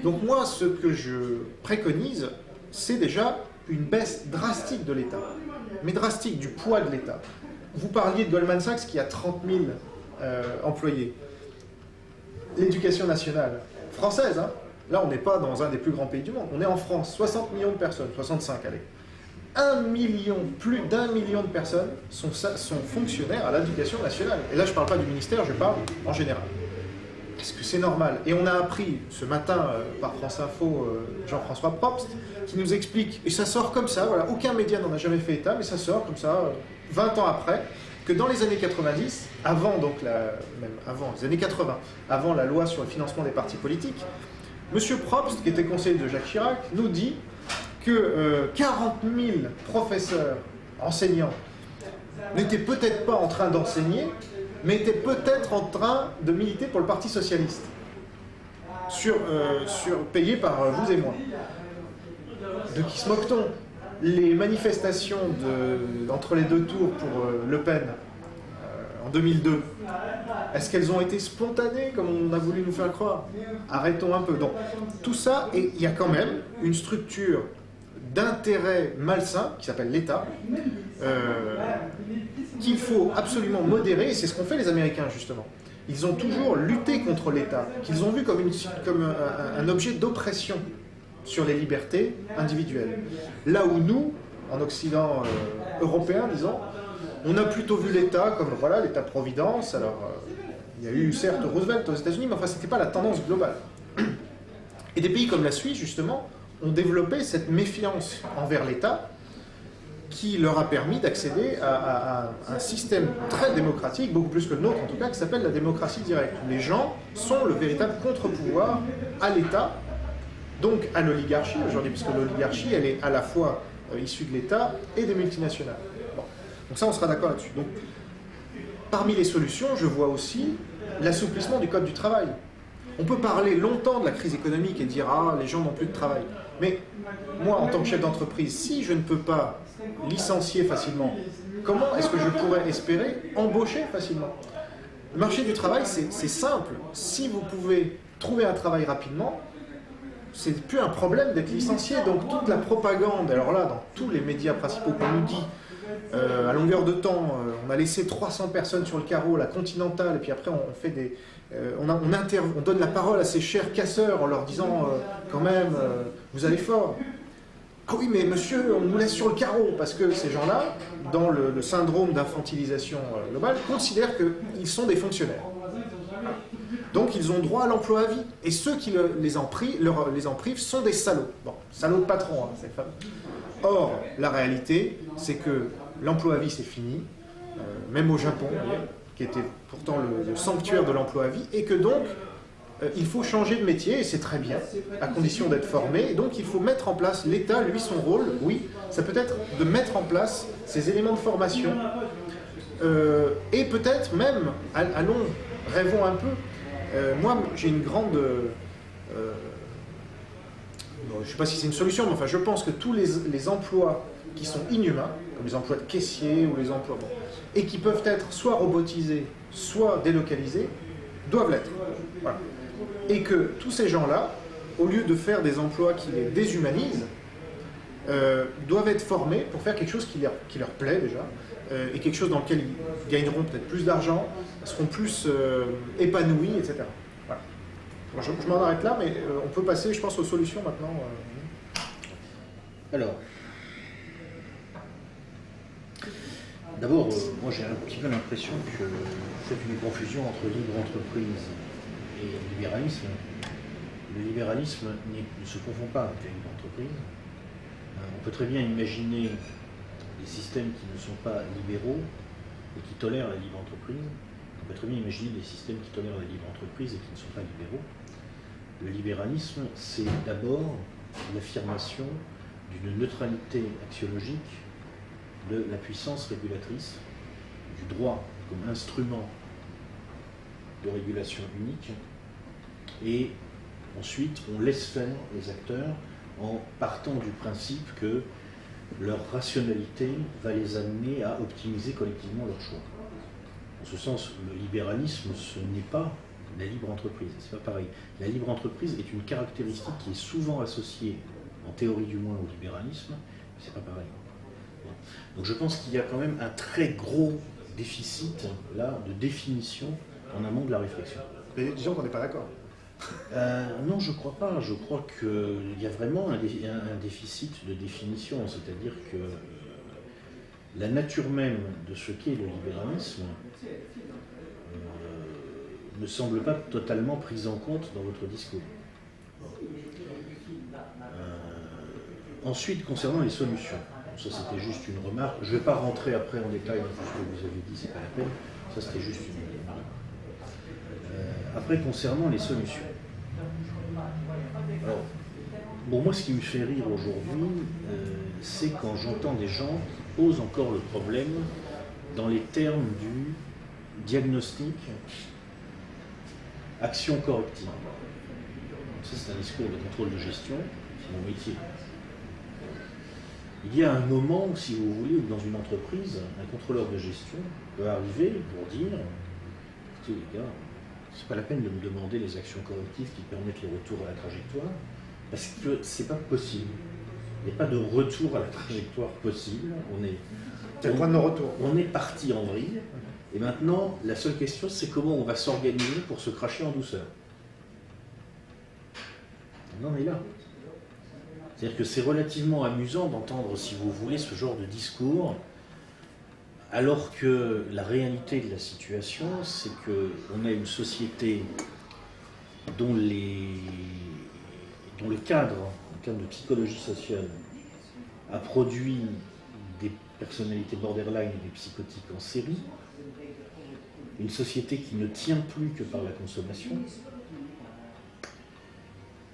Donc moi, ce que je préconise, c'est déjà une baisse drastique de l'État, mais drastique du poids de l'État. Vous parliez de Goldman Sachs qui a 30 000 employés. L'éducation nationale française, hein, là on n'est pas dans un des plus grands pays du monde, on est en France, 60 millions de personnes, 65 allez. Plus d'1 million de personnes sont fonctionnaires à l'éducation nationale. Et là je ne parle pas du ministère, je parle en général. Est-ce que c'est normal? Et on a appris ce matin par France Info, Jean-François Probst, qui nous explique, et ça sort comme ça, voilà, aucun média n'en a jamais fait état, mais ça sort comme ça, 20 ans après, que dans les années 90, avant les années 80, avant la loi sur le financement des partis politiques, M. Probst, qui était conseiller de Jacques Chirac, nous dit que 40 000 professeurs, enseignants, n'étaient peut-être pas en train d'enseigner, mais étaient peut-être en train de militer pour le Parti socialiste, payés par vous et moi. De qui se moque-t-on? Les manifestations entre les deux tours pour Le Pen en 2002, est-ce qu'elles ont été spontanées comme on a voulu nous faire croire? Arrêtons un peu. Donc, tout ça, et il y a quand même une structure d'intérêt malsain qui s'appelle l'État, qu'il faut absolument modérer, et c'est ce qu'ont fait les Américains justement. Ils ont toujours lutté contre l'État, qu'ils ont vu comme un objet d'oppression. sur les libertés individuelles. Là où nous, en Occident européen, disons, on a plutôt vu l'État comme, voilà, l'État-providence. Alors, il y a eu certes Roosevelt aux États-Unis, mais enfin, ce n'était pas la tendance globale. Et des pays comme la Suisse, justement, ont développé cette méfiance envers l'État qui leur a permis d'accéder à un système très démocratique, beaucoup plus que le nôtre en tout cas, qui s'appelle la démocratie directe. Les gens sont le véritable contre-pouvoir à l'État, donc à l'oligarchie aujourd'hui, puisque l'oligarchie, elle est à la fois issue de l'État et des multinationales. Bon. Donc ça, on sera d'accord là-dessus. Donc, parmi les solutions, je vois aussi l'assouplissement du Code du travail. On peut parler longtemps de la crise économique et dire « Ah, les gens n'ont plus de travail ». Mais moi, en tant que chef d'entreprise, si je ne peux pas licencier facilement, comment est-ce que je pourrais espérer embaucher facilement? Le marché du travail, c'est simple. Si vous pouvez trouver un travail rapidement, c'est plus un problème d'être licencié. Donc toute la propagande, alors là, dans tous les médias principaux qu'on nous dit, à longueur de temps, on a laissé 300 personnes sur le carreau, la Continentale, et puis après on fait des... on donne la parole à ces chers casseurs en leur disant quand même, vous allez fort. Ah oui, mais monsieur, on nous laisse sur le carreau, parce que ces gens-là, dans le syndrome d'infantilisation globale, considèrent qu'ils sont des fonctionnaires. Donc ils ont droit à l'emploi à vie. Et ceux qui les en privent sont des salauds. Bon, salauds de patrons, hein, c'est fameux. Or, la réalité, c'est que l'emploi à vie, c'est fini, même au Japon, qui était pourtant le sanctuaire de l'emploi à vie, et que donc, il faut changer de métier, et c'est très bien, à condition d'être formé, et donc il faut mettre en place, l'État, lui, son rôle, oui, ça peut être de mettre en place ces éléments de formation, et peut-être même, allons, rêvons un peu, moi, j'ai une grande... je ne sais pas si c'est une solution, mais enfin, je pense que tous les emplois qui sont inhumains, comme les emplois de caissier ou les emplois... et qui peuvent être soit robotisés, soit délocalisés, doivent l'être. Voilà. Et que tous ces gens-là, au lieu de faire des emplois qui les déshumanisent, doivent être formés pour faire quelque chose qui leur plaît déjà, et quelque chose dans lequel ils gagneront peut-être plus d'argent, seront plus épanouis, etc. Voilà. Bon, je m'en arrête là, mais on peut passer, je pense, aux solutions maintenant. Alors, d'abord, moi j'ai un petit peu l'impression que vous faites une confusion entre libre entreprise et libéralisme. Le libéralisme ne se confond pas avec la libre entreprise. On peut très bien imaginer des systèmes qui ne sont pas libéraux et qui tolèrent la libre entreprise. On peut très bien imaginer des systèmes qui tolèrent la libre entreprise et qui ne sont pas libéraux. Le libéralisme, c'est d'abord l'affirmation d'une neutralité axiologique de la puissance régulatrice, du droit comme instrument de régulation unique, et ensuite on laisse faire les acteurs en partant du principe que leur rationalité va les amener à optimiser collectivement leurs choix. En ce sens, le libéralisme, ce n'est pas la libre entreprise, c'est pas pareil. La libre entreprise est une caractéristique qui est souvent associée, en théorie du moins, au libéralisme, mais c'est pas pareil. Donc je pense qu'il y a quand même un très gros déficit là de définition en amont de la réflexion. Mais disons qu'on n'est pas d'accord. Non, je ne crois pas. Je crois qu'il y a vraiment un déficit de définition, c'est-à-dire que la nature même de ce qu'est le libéralisme ne semble pas totalement prise en compte dans votre discours. Ensuite, concernant les solutions, ça c'était juste une remarque. Je ne vais pas rentrer après en détail dans tout ce que vous avez dit, c'est pas la peine. Ça c'était juste une remarque. Après, concernant les solutions. Alors, bon, moi ce qui me fait rire aujourd'hui, c'est quand j'entends des gens qui posent encore le problème dans les termes du diagnostic action corrective. Ça c'est un discours de contrôle de gestion, c'est mon métier. Il y a un moment, si vous voulez, où dans une entreprise, un contrôleur de gestion peut arriver pour dire « Écoutez les gars, c'est pas la peine de me demander les actions correctives qui permettent le retour à la trajectoire, parce que c'est pas possible. Il n'y a pas de retour à la trajectoire possible. C'est le point de non-retour. On est parti en vrille, et maintenant, la seule question, c'est comment on va s'organiser pour se cracher en douceur. On en est là. C'est-à-dire que c'est relativement amusant d'entendre, si vous voulez, ce genre de discours, alors que la réalité de la situation, c'est qu'on a une société dont le cadre, en termes de psychologie sociale, a produit des personnalités borderline et des psychotiques en série, une société qui ne tient plus que par la consommation,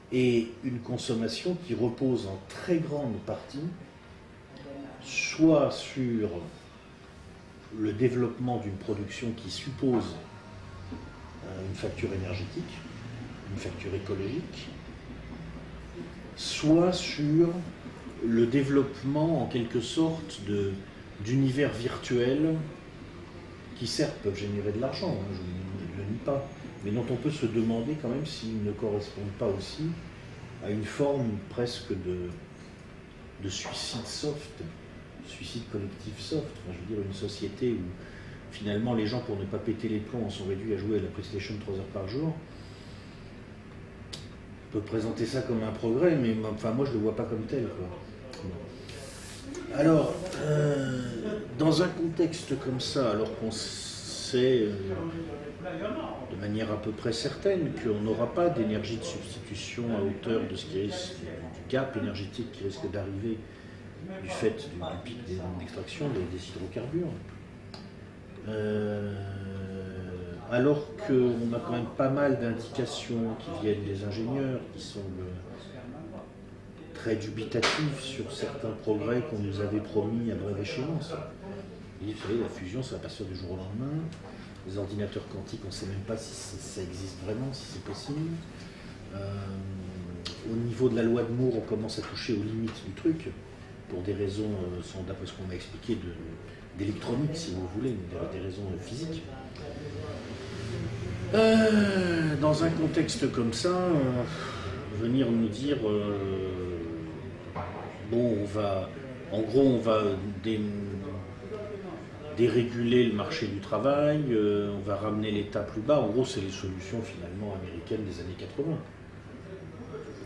et une consommation qui repose en très grande partie soit sur le développement d'une production qui suppose une facture énergétique, une facture écologique, soit sur le développement en quelque sorte d'univers virtuels qui certes peuvent générer de l'argent, hein, je ne le nie pas, mais dont on peut se demander quand même s'ils ne correspondent pas aussi à une forme presque de suicide soft, suicide collectif soft. Enfin, je veux dire, une société où finalement les gens, pour ne pas péter les plombs, sont réduits à jouer à la PlayStation 3 heures par jour. On peut présenter ça comme un progrès, mais enfin, moi je ne le vois pas comme tel, quoi. Alors, dans un contexte comme ça, alors qu'on sait de manière à peu près certaine qu'on n'aura pas d'énergie de substitution à hauteur de ce qui risque, du gap énergétique qui risque d'arriver du fait du pic d'extraction des hydrocarbures, alors qu'on a quand même pas mal d'indications qui viennent des ingénieurs, qui semblent très dubitatifs sur certains progrès qu'on nous avait promis à brève échéance. Et vous savez, la fusion, ça va pas se faire du jour au lendemain. Les ordinateurs quantiques, on ne sait même pas si ça existe vraiment, si c'est possible. Au niveau de la loi de Moore, on commence à toucher aux limites du truc, pour des raisons, d'après ce qu'on m'a expliqué, d'électronique, si vous voulez, des raisons physiques. Dans un contexte comme ça, venir nous dire, bon, on va déréguler le marché du travail, on va ramener l'État plus bas. En gros, c'est les solutions finalement américaines des années 80.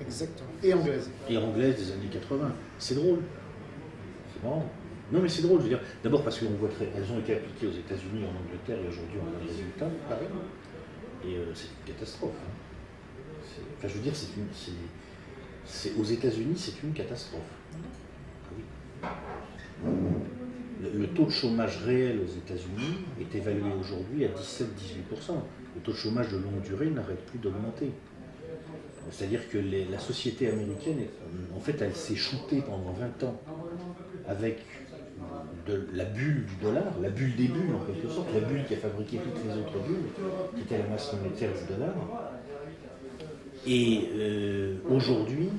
Exactement. Et anglaises. Et anglaises des années 80. C'est drôle. C'est marrant. Non, mais c'est drôle, je veux dire. D'abord parce qu'on voit elles ont été appliquées aux États-Unis, en Angleterre, et aujourd'hui on a le résultat. Pareil. Et c'est une catastrophe. Hein. Enfin, je veux dire, aux États-Unis, c'est une catastrophe. Oui. Le taux de chômage réel aux États-Unis est évalué aujourd'hui à 17-18%. Le taux de chômage de longue durée n'arrête plus d'augmenter. C'est-à-dire que la société américaine, en fait, elle s'est shootée pendant 20 ans avec la bulle du dollar, la bulle des bulles en quelque sorte, la bulle qui a fabriqué toutes les autres bulles, qui était la masse monétaire du dollar. Et aujourd'hui,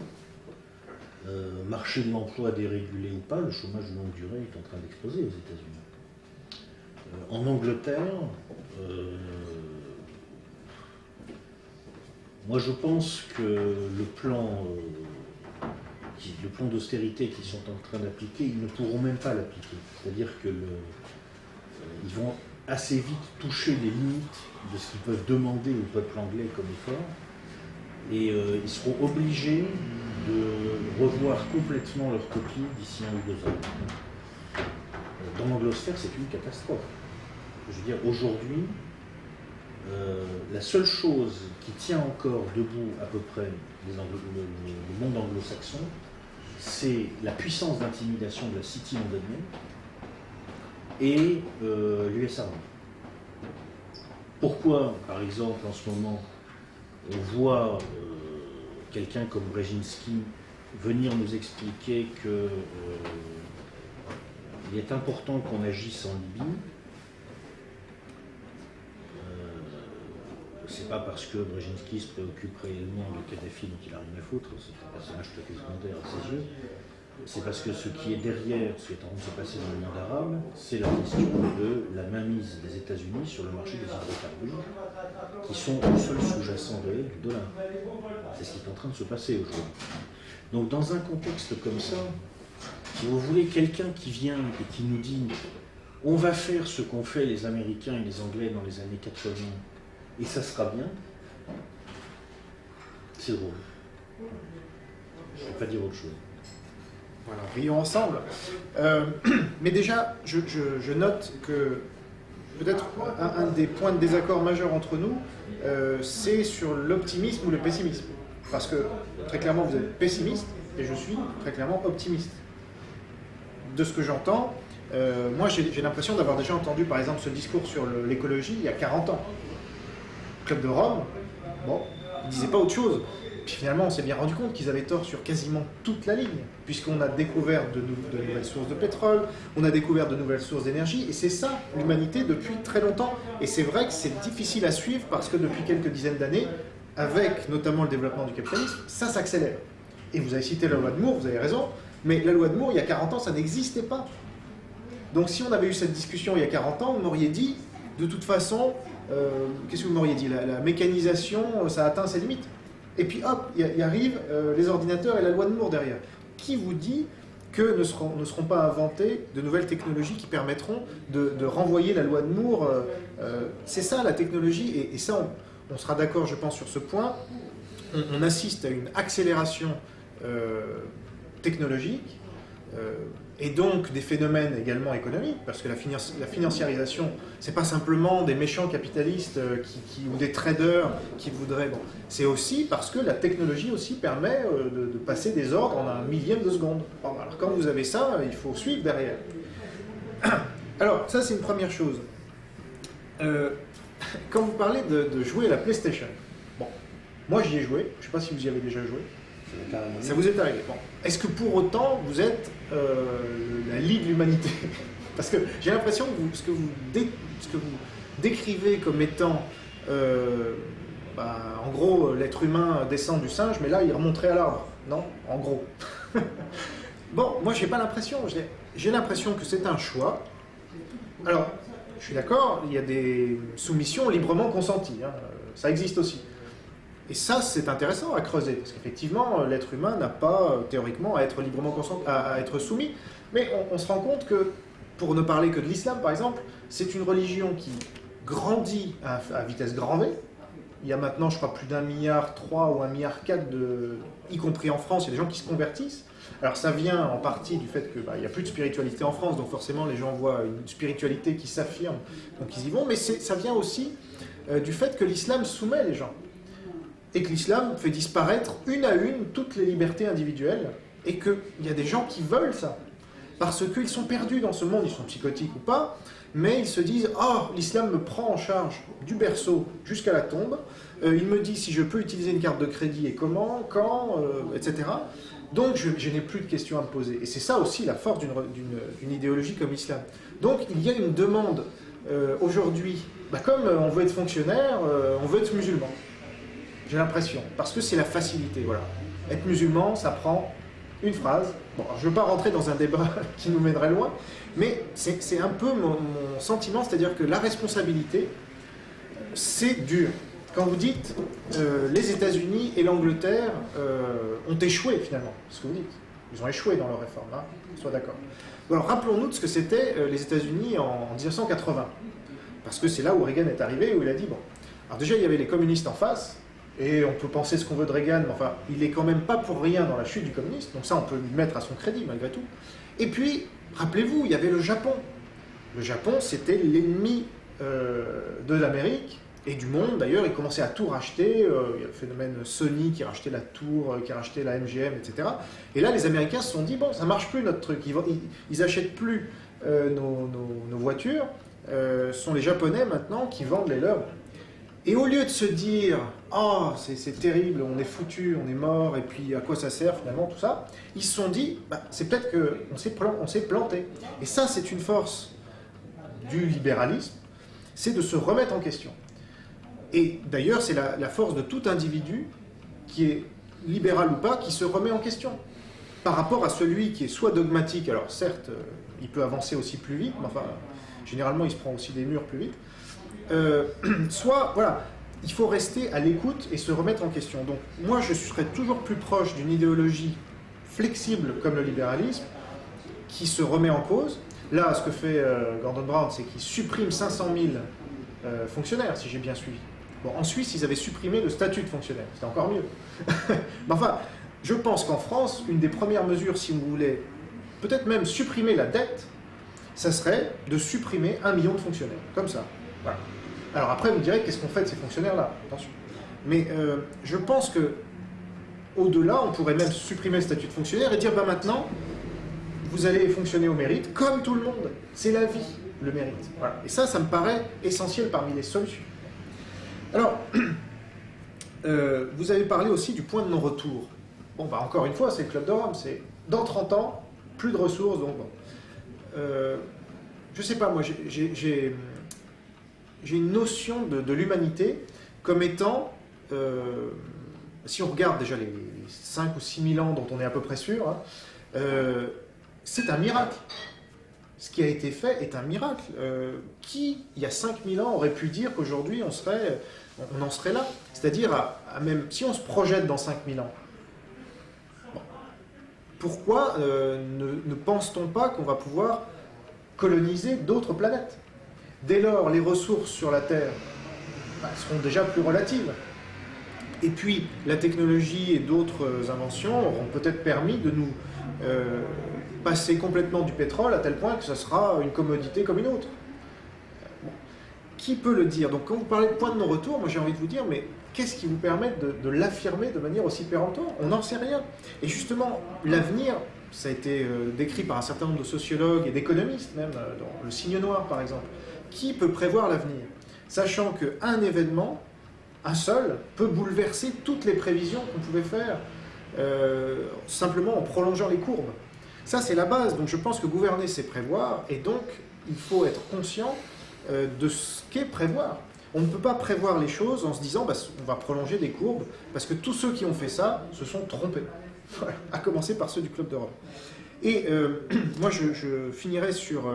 marché de l'emploi dérégulé ou pas, le chômage de longue durée est en train d'exploser aux États-Unis. En Angleterre, moi je pense que le plan d'austérité qu'ils sont en train d'appliquer, ils ne pourront même pas l'appliquer. C'est-à-dire qu'ils vont assez vite toucher les limites de ce qu'ils peuvent demander au peuple anglais comme effort, et ils seront obligés de revoir complètement leur copie d'ici 1 ou 2 ans. Dans l'anglosphère, c'est une catastrophe. Je veux dire, aujourd'hui, la seule chose qui tient encore debout à peu près le monde anglo-saxon, c'est la puissance d'intimidation de la City londonienne et l'US Army. Pourquoi, par exemple, en ce moment, on voit quelqu'un comme Brzezinski venir nous expliquer qu'il est important qu'on agisse en Libye? C'est pas parce que Brzezinski se préoccupe réellement de Kadhafi dont il a rien à foutre, c'est un personnage tout à fait secondaire à ses yeux. C'est parce que ce qui est derrière ce qui est en train de se passer dans le monde arabe, c'est la question de la mainmise des États-Unis sur le marché des hydrocarbures, qui sont le seul sous-jacent réel du dollar. C'est ce qui est en train de se passer aujourd'hui. Donc dans un contexte comme ça, si vous voulez quelqu'un qui vient et qui nous dit « on va faire ce qu'ont fait les Américains et les Anglais dans les années 80, et ça sera bien », c'est drôle. Je ne peux pas dire autre chose. Voilà, rions ensemble. Mais déjà, je note que peut-être un des points de désaccord majeurs entre nous, c'est sur l'optimisme ou le pessimisme. Parce que très clairement, vous êtes pessimiste et je suis très clairement optimiste. De ce que j'entends, moi j'ai l'impression d'avoir déjà entendu par exemple ce discours sur l'écologie il y a 40 ans. Le Club de Rome, bon, il ne disait pas autre chose. Puis finalement, on s'est bien rendu compte qu'ils avaient tort sur quasiment toute la ligne, puisqu'on a découvert de nouvelles sources de pétrole, on a découvert de nouvelles sources d'énergie, et c'est ça l'humanité depuis très longtemps. Et c'est vrai que c'est difficile à suivre parce que depuis quelques dizaines d'années, avec notamment le développement du capitalisme, ça s'accélère. Et vous avez cité la loi de Moore, vous avez raison, mais la loi de Moore, il y a 40 ans, ça n'existait pas. Donc si on avait eu cette discussion il y a 40 ans, vous m'auriez dit, de toute façon, qu'est-ce que vous m'auriez dit, la mécanisation, ça atteint ses limites. Et puis hop, il arrive les ordinateurs et la loi de Moore derrière. Qui vous dit que ne seront pas inventées de nouvelles technologies qui permettront de renvoyer la loi de Moore c'est ça la technologie, et ça on sera d'accord je pense sur ce point. On assiste à une accélération technologique et donc des phénomènes également économiques, parce que la financiarisation, c'est pas simplement des méchants capitalistes ou des traders qui voudraient... Bon, c'est aussi parce que la technologie aussi permet de passer des ordres en un millième de seconde. Bon, alors quand vous avez ça, il faut suivre derrière. Alors, ça c'est une première chose. Quand vous parlez de jouer à la PlayStation, bon, moi j'y ai joué, je ne sais pas si vous y avez déjà joué. Ça vous est arrivé. Bon. Est-ce que pour autant vous êtes la lie de l'humanité? Parce que j'ai l'impression que ce que vous décrivez comme étant, en gros, l'être humain descend du singe, mais là il remonterait à l'arbre. Non? En gros. Bon, moi j'ai pas l'impression. J'ai l'impression que c'est un choix. Alors, je suis d'accord, il y a des soumissions librement consenties. Hein, ça existe aussi. Et ça, c'est intéressant à creuser, parce qu'effectivement, l'être humain n'a pas, théoriquement, à être librement consenti, à être soumis. Mais on se rend compte que, pour ne parler que de l'islam, par exemple, c'est une religion qui grandit à vitesse grand V. Il y a maintenant, je crois, plus d'1,3 milliard ou 1,4 milliard y compris en France, il y a des gens qui se convertissent. Alors ça vient en partie du fait qu'il n'y a plus de spiritualité en France, donc forcément les gens voient une spiritualité qui s'affirme, donc ils y vont. Mais ça vient aussi du fait que l'islam soumet les gens. Et que l'islam fait disparaître une à une toutes les libertés individuelles, et qu'il y a des gens qui veulent ça, parce qu'ils sont perdus dans ce monde, ils sont psychotiques ou pas, mais ils se disent « Oh, l'islam me prend en charge du berceau jusqu'à la tombe, il me dit si je peux utiliser une carte de crédit et comment, quand, etc. Donc je n'ai plus de questions à me poser. » Et c'est ça aussi la force d'une idéologie comme l'islam. Donc il y a une demande aujourd'hui, comme on veut être fonctionnaire, on veut être musulman. J'ai l'impression, parce que c'est la facilité, voilà. Être musulman, ça prend une phrase. Bon, je ne veux pas rentrer dans un débat qui nous mènerait loin, mais c'est un peu mon sentiment, c'est-à-dire que la responsabilité, c'est dur. Quand vous dites les États-Unis et l'Angleterre ont échoué finalement, c'est ce que vous dites. Ils ont échoué dans leur réforme, hein, soit d'accord. Alors rappelons-nous de ce que c'était les États-Unis en 1980, parce que c'est là où Reagan est arrivé, où il a dit bon. Alors déjà il y avait les communistes en face. Et on peut penser ce qu'on veut de Reagan, mais enfin, il n'est quand même pas pour rien dans la chute du communisme, donc ça on peut lui mettre à son crédit malgré tout. Et puis, rappelez-vous, il y avait le Japon. Le Japon, c'était l'ennemi de l'Amérique et du monde. D'ailleurs, il commençait à tout racheter. Il y a le phénomène Sony qui rachetait la tour, qui rachetait la MGM, etc. Et là, les Américains se sont dit, bon, ça marche plus notre truc. Ils n'achètent plus nos voitures. Ce sont les Japonais maintenant qui vendent les leurs. Et au lieu de se dire « Oh, c'est terrible, on est foutu, on est mort, et puis à quoi ça sert finalement, tout ça », ils se sont dit c'est peut-être qu'on s'est planté. Et ça, c'est une force du libéralisme, c'est de se remettre en question. Et d'ailleurs, c'est la force de tout individu, qui est libéral ou pas, qui se remet en question. Par rapport à celui qui est soit dogmatique, alors certes, il peut avancer aussi plus vite, mais enfin, généralement, il se prend aussi des murs plus vite. Soit, voilà, il faut rester à l'écoute et se remettre en question. Donc, moi, je serais toujours plus proche d'une idéologie flexible comme le libéralisme, qui se remet en cause. Là, ce que fait Gordon Brown, c'est qu'il supprime 500 000 fonctionnaires, si j'ai bien suivi. Bon, en Suisse, ils avaient supprimé le statut de fonctionnaire. C'était encore mieux. Mais enfin, je pense qu'en France, une des premières mesures, si vous voulez peut-être même supprimer la dette, ça serait de supprimer 1 million de fonctionnaires, comme ça. Voilà. Alors après, vous me direz, qu'est-ce qu'on fait de ces fonctionnaires-là? Attention. Mais je pense que au-delà, on pourrait même supprimer le statut de fonctionnaire et dire, ben maintenant, vous allez fonctionner au mérite, comme tout le monde. C'est la vie, le mérite. Voilà. Et ça me paraît essentiel parmi les solutions. Alors, vous avez parlé aussi du point de non-retour. Bon, bah encore une fois, c'est le Club de Rome, c'est dans 30 ans, plus de ressources, donc bon. Je sais pas, moi, j'ai une notion de l'humanité comme étant, si on regarde déjà les 5 ou 6 000 ans dont on est à peu près sûr, hein, c'est un miracle. Ce qui a été fait est un miracle. Qui, il y a 5 000 ans, aurait pu dire qu'aujourd'hui on en serait là? C'est-à-dire, même si on se projette dans 5 000 ans, bon, pourquoi ne pense-t-on pas qu'on va pouvoir coloniser d'autres planètes? Dès lors, les ressources sur la Terre seront déjà plus relatives. Et puis, la technologie et d'autres inventions auront peut-être permis de nous passer complètement du pétrole à tel point que ce sera une commodité comme une autre. Bon. Qui peut le dire? Donc, quand vous parlez de point de non-retour, moi j'ai envie de vous dire, mais qu'est-ce qui vous permet de l'affirmer de manière aussi péremptoire? On n'en sait rien. Et justement, l'avenir, ça a été décrit par un certain nombre de sociologues et d'économistes, même dans le Signe Noir par exemple. Qui peut prévoir l'avenir? Sachant qu'un événement, un seul, peut bouleverser toutes les prévisions qu'on pouvait faire simplement en prolongeant les courbes. Ça, c'est la base. Donc je pense que gouverner, c'est prévoir, et donc il faut être conscient de ce qu'est prévoir. On ne peut pas prévoir les choses en se disant bah, on va prolonger des courbes, parce que tous ceux qui ont fait ça se sont trompés, à commencer par ceux du Club de Rome. Et moi, je finirai sur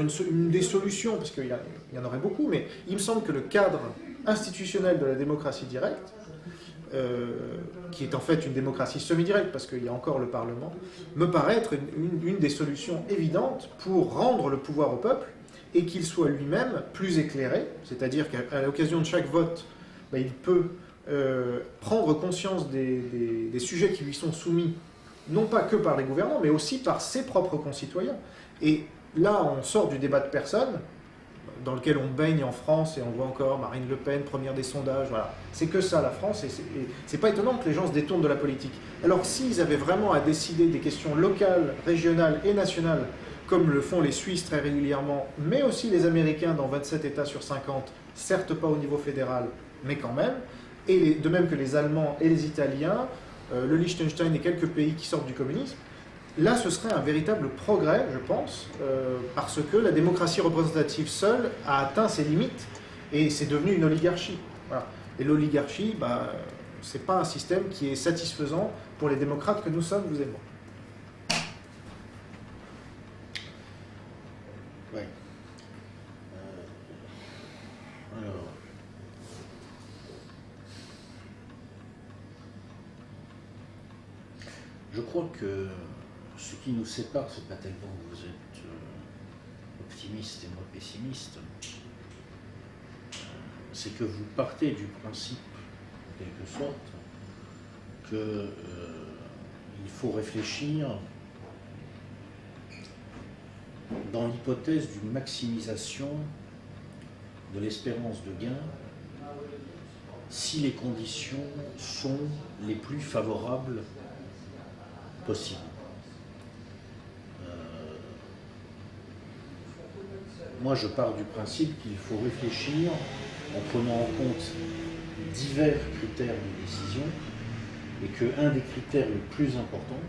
une des solutions, parce qu'il y en aurait beaucoup, mais il me semble que le cadre institutionnel de la démocratie directe, qui est en fait une démocratie semi-directe, parce qu'il y a encore le Parlement, me paraît être une des solutions évidentes pour rendre le pouvoir au peuple et qu'il soit lui-même plus éclairé, c'est-à-dire qu'à l'occasion de chaque vote, il peut prendre conscience des sujets qui lui sont soumis, non pas que par les gouvernants, mais aussi par ses propres concitoyens. Et là, on sort du débat de personnes, dans lequel on baigne en France, et on voit encore Marine Le Pen, première des sondages, voilà. C'est que ça, la France, et c'est pas étonnant que les gens se détournent de la politique. Alors, s'ils avaient vraiment à décider des questions locales, régionales et nationales, comme le font les Suisses très régulièrement, mais aussi les Américains dans 27 États sur 50, certes pas au niveau fédéral, mais quand même, et de même que les Allemands et les Italiens, le Liechtenstein et quelques pays qui sortent du communisme, là, ce serait un véritable progrès, je pense, parce que la démocratie représentative seule a atteint ses limites et c'est devenu une oligarchie. Voilà. Et l'oligarchie, c'est pas un système qui est satisfaisant pour les démocrates que nous sommes, vous et moi. Ouais. Alors. Je crois que ce qui nous sépare, c'est pas tellement que vous êtes optimiste et moi pessimiste, c'est que vous partez du principe, en quelque sorte, qu'il faut réfléchir dans l'hypothèse d'une maximisation de l'espérance de gain si les conditions sont les plus favorables possibles. Moi, je pars du principe qu'il faut réfléchir en prenant en compte divers critères de décision et qu'un des critères les plus importants,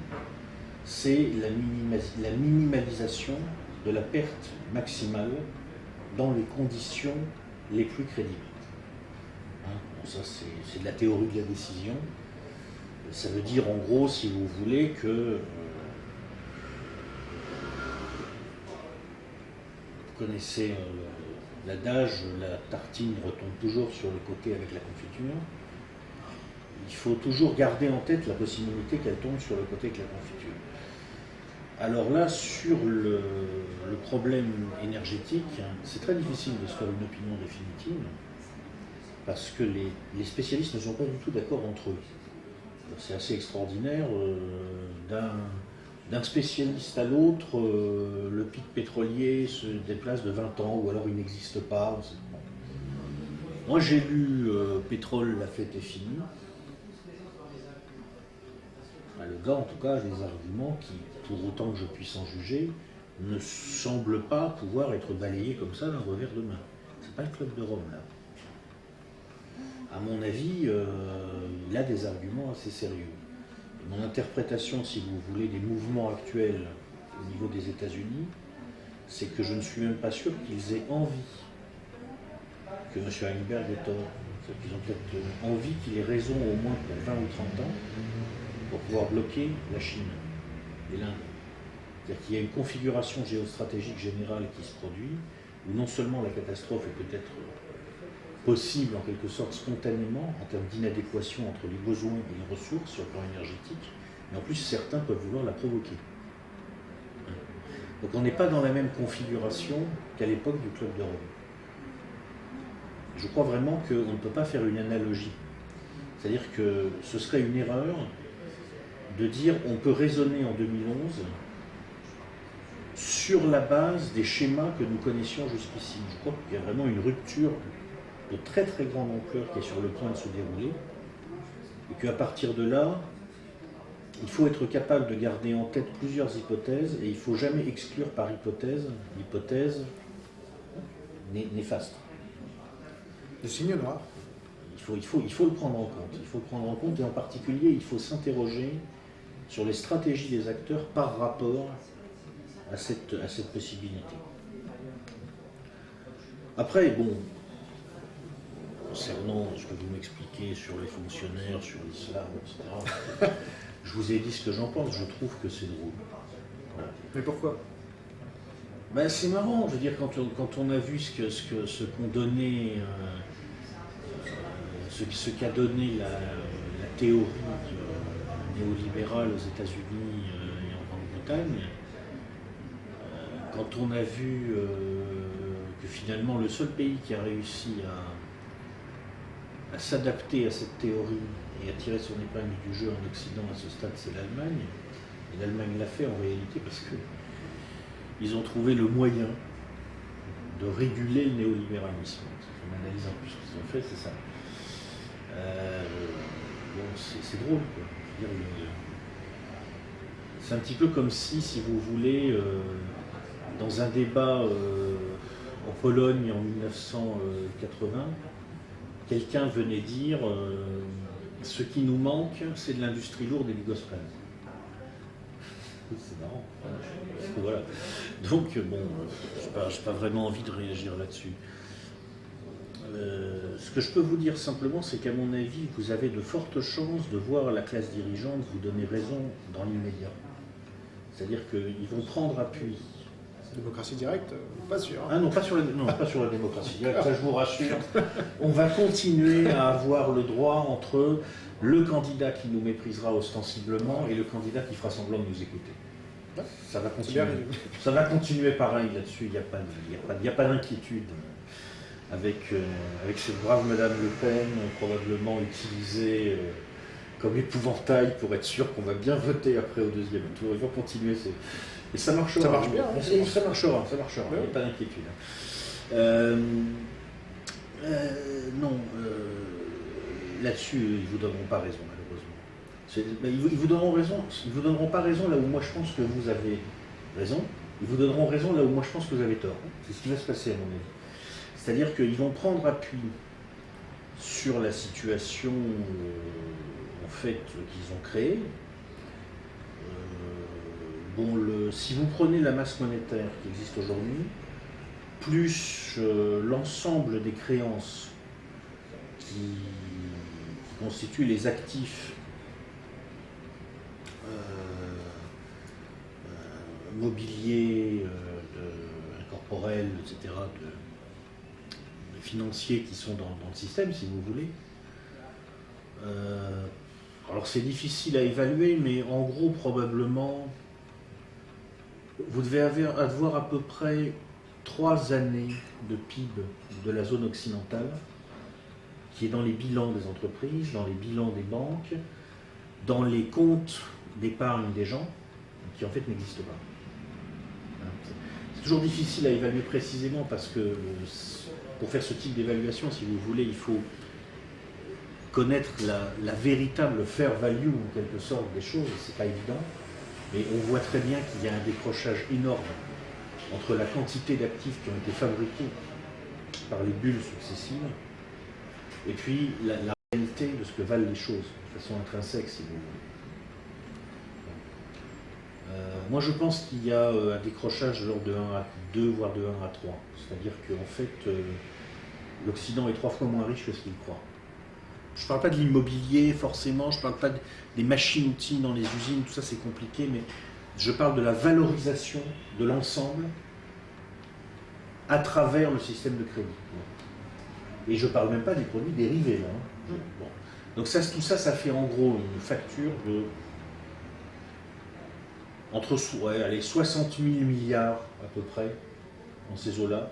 c'est la minimalisation de la perte maximale dans les conditions les plus crédibles. Bon, ça, c'est de la théorie de la décision. Ça veut dire, en gros, si vous voulez, que vous connaissez l'adage, la tartine retombe toujours sur le côté avec la confiture. Il faut toujours garder en tête la possibilité qu'elle tombe sur le côté avec la confiture. Alors là, sur le problème énergétique, c'est très difficile de se faire une opinion définitive parce que les spécialistes ne sont pas du tout d'accord entre eux. C'est assez extraordinaire. d'un spécialiste à l'autre, le pic pétrolier se déplace de 20 ans, ou alors il n'existe pas. Bon. Moi j'ai lu Pétrole, la fête est finie. Le gars, en tout cas, a des arguments qui, pour autant que je puisse en juger, ne semblent pas pouvoir être balayés comme ça d'un revers de main. C'est pas le Club de Rome, là. À mon avis, il a des arguments assez sérieux. Et mon interprétation, si vous voulez, des mouvements actuels au niveau des États-Unis, c'est que je ne suis même pas sûr qu'ils aient envie que M. Heimberg ait tort. C'est qu'ils ont peut-être envie qu'il ait raison au moins pour 20 ou 30 ans, pour pouvoir bloquer la Chine et l'Inde. C'est-à-dire qu'il y a une configuration géostratégique générale qui se produit, où non seulement la catastrophe est peut-être possible en quelque sorte spontanément, en termes d'inadéquation entre les besoins et les ressources sur le plan énergétique, mais en plus certains peuvent vouloir la provoquer. Donc on n'est pas dans la même configuration qu'à l'époque du Club de Rome. Je crois vraiment qu'on ne peut pas faire une analogie. C'est-à-dire que ce serait une erreur de dire on peut raisonner en 2011 sur la base des schémas que nous connaissions jusqu'ici. Je crois qu'il y a vraiment une rupture de très très grande ampleur qui est sur le point de se dérouler, et qu'à partir de là, il faut être capable de garder en tête plusieurs hypothèses, et il ne faut jamais exclure par hypothèse l'hypothèse néfaste. Le signe noir. Il faut le prendre en compte. Il faut le prendre en compte, et en particulier, il faut s'interroger sur les stratégies des acteurs par rapport à cette possibilité. Après, bon, concernant ce que vous m'expliquez sur les fonctionnaires, sur l'islam, etc., je vous ai dit ce que j'en pense, je trouve que c'est drôle. Voilà. Mais pourquoi? Ben, c'est marrant, je veux dire, quand on a vu ce qu'ont donné, ce qu'a donné la théorie néolibérale aux États-Unis et en Grande-Bretagne, quand on a vu que finalement le seul pays qui a réussi à s'adapter à cette théorie et à tirer son épingle du jeu en Occident à ce stade, c'est l'Allemagne. Et l'Allemagne l'a fait en réalité parce qu'ils ont trouvé le moyen de réguler le néolibéralisme. Si on analyse un peu ce qu'ils ont fait, c'est ça. Bon, c'est drôle, quoi. Je veux dire, c'est un petit peu comme si vous voulez, dans un débat en Pologne en 1980, quelqu'un venait dire ce qui nous manque, c'est de l'industrie lourde et du gospel. C'est marrant. Voilà. Donc, bon, je n'ai pas vraiment envie de réagir là-dessus. Ce que je peux vous dire simplement, c'est qu'à mon avis, vous avez de fortes chances de voir la classe dirigeante vous donner raison dans l'immédiat. C'est-à-dire qu'ils vont prendre appui. Démocratie directe, pas sûr. Ah non, pas sur la démocratie directe, ça je vous rassure. On va continuer à avoir le droit entre le candidat qui nous méprisera ostensiblement et le candidat qui fera semblant de nous écouter. Ça va continuer. Ça va continuer pareil là-dessus, il n'y a pas d'inquiétude. Avec cette brave Madame Le Pen, probablement utilisée comme épouvantail pour être sûr qu'on va bien voter après au deuxième tour. Ils vont continuer. Et ça marchera. Ça marche bien. Ça marchera. Il n'y a pas d'inquiétude. Non, là-dessus, ils ne vous donneront pas raison, malheureusement. Ils vous donneront pas raison là où moi je pense que vous avez raison. Ils vous donneront raison là où moi je pense que vous avez tort. C'est ce qui va se passer à mon avis. C'est-à-dire qu'ils vont prendre appui sur la situation en fait qu'ils ont créée. Si vous prenez la masse monétaire qui existe aujourd'hui, plus l'ensemble des créances qui constituent les actifs mobiliers, incorporels, etc., financiers qui sont dans le système, si vous voulez. Alors c'est difficile à évaluer, mais en gros, probablement, vous devez avoir à peu près 3 années de PIB de la zone occidentale, qui est dans les bilans des entreprises, dans les bilans des banques, dans les comptes d'épargne des gens, qui en fait n'existe pas. C'est toujours difficile à évaluer précisément parce que pour faire ce type d'évaluation, si vous voulez, il faut connaître la véritable fair value en quelque sorte des choses, c'est pas évident, mais on voit très bien qu'il y a un décrochage énorme entre la quantité d'actifs qui ont été fabriqués par les bulles successives et puis la réalité de ce que valent les choses, de façon intrinsèque si vous voulez. Moi je pense qu'il y a un décrochage de l'ordre de 1 à 2, voire de 1 à 3. C'est-à-dire qu'en fait, l'Occident est 3 fois moins riche que ce qu'il croit. Je ne parle pas de l'immobilier forcément, je ne parle pas des machines-outils dans les usines, tout ça c'est compliqué, mais je parle de la valorisation de l'ensemble à travers le système de crédit. Et je ne parle même pas des produits dérivés là. Bon. Donc tout ça, ça fait en gros une facture de entre 60 000 milliards à peu près, dans ces eaux-là,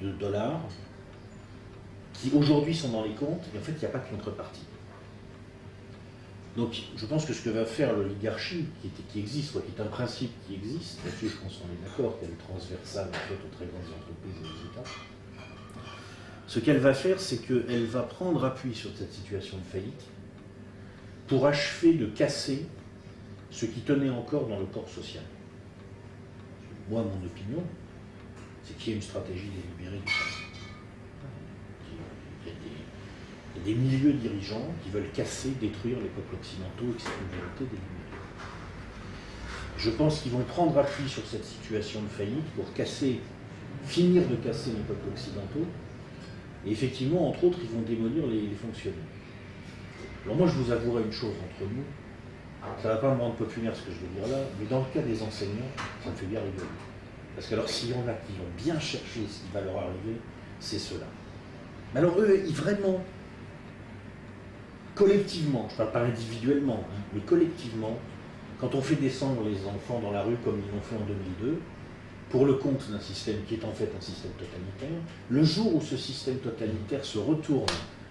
de dollars, qui aujourd'hui sont dans les comptes, et en fait il n'y a pas de contrepartie. Donc je pense que ce que va faire l'oligarchie, qui existe, qui est un principe qui existe, là-dessus je pense qu'on est d'accord, qu'elle est transversale en fait, aux très grandes entreprises et aux États, ce qu'elle va faire, c'est qu'elle va prendre appui sur cette situation de faillite pour achever de casser ce qui tenait encore dans le corps social. Moi, mon opinion, c'est qu'il y a une stratégie délibérée du passé. Il y a des milieux dirigeants qui veulent casser, détruire les peuples occidentaux et que c'est une vérité délibérée. Je pense qu'ils vont prendre appui sur cette situation de faillite pour finir de casser les peuples occidentaux. Et effectivement, entre autres, ils vont démolir les fonctionnaires. Alors moi, je vous avouerai une chose entre nous, ça ne va pas me rendre populaire ce que je vais dire là, mais dans le cas des enseignants, ça me fait bien rigoler. Parce que alors s'il y en a qui vont bien chercher ce qui va leur arriver, c'est ceux-là. Mais alors eux, vraiment, collectivement, je ne parle pas individuellement, mais collectivement, quand on fait descendre les enfants dans la rue comme ils l'ont fait en 2002, pour le compte d'un système qui est en fait un système totalitaire, le jour où ce système totalitaire se retourne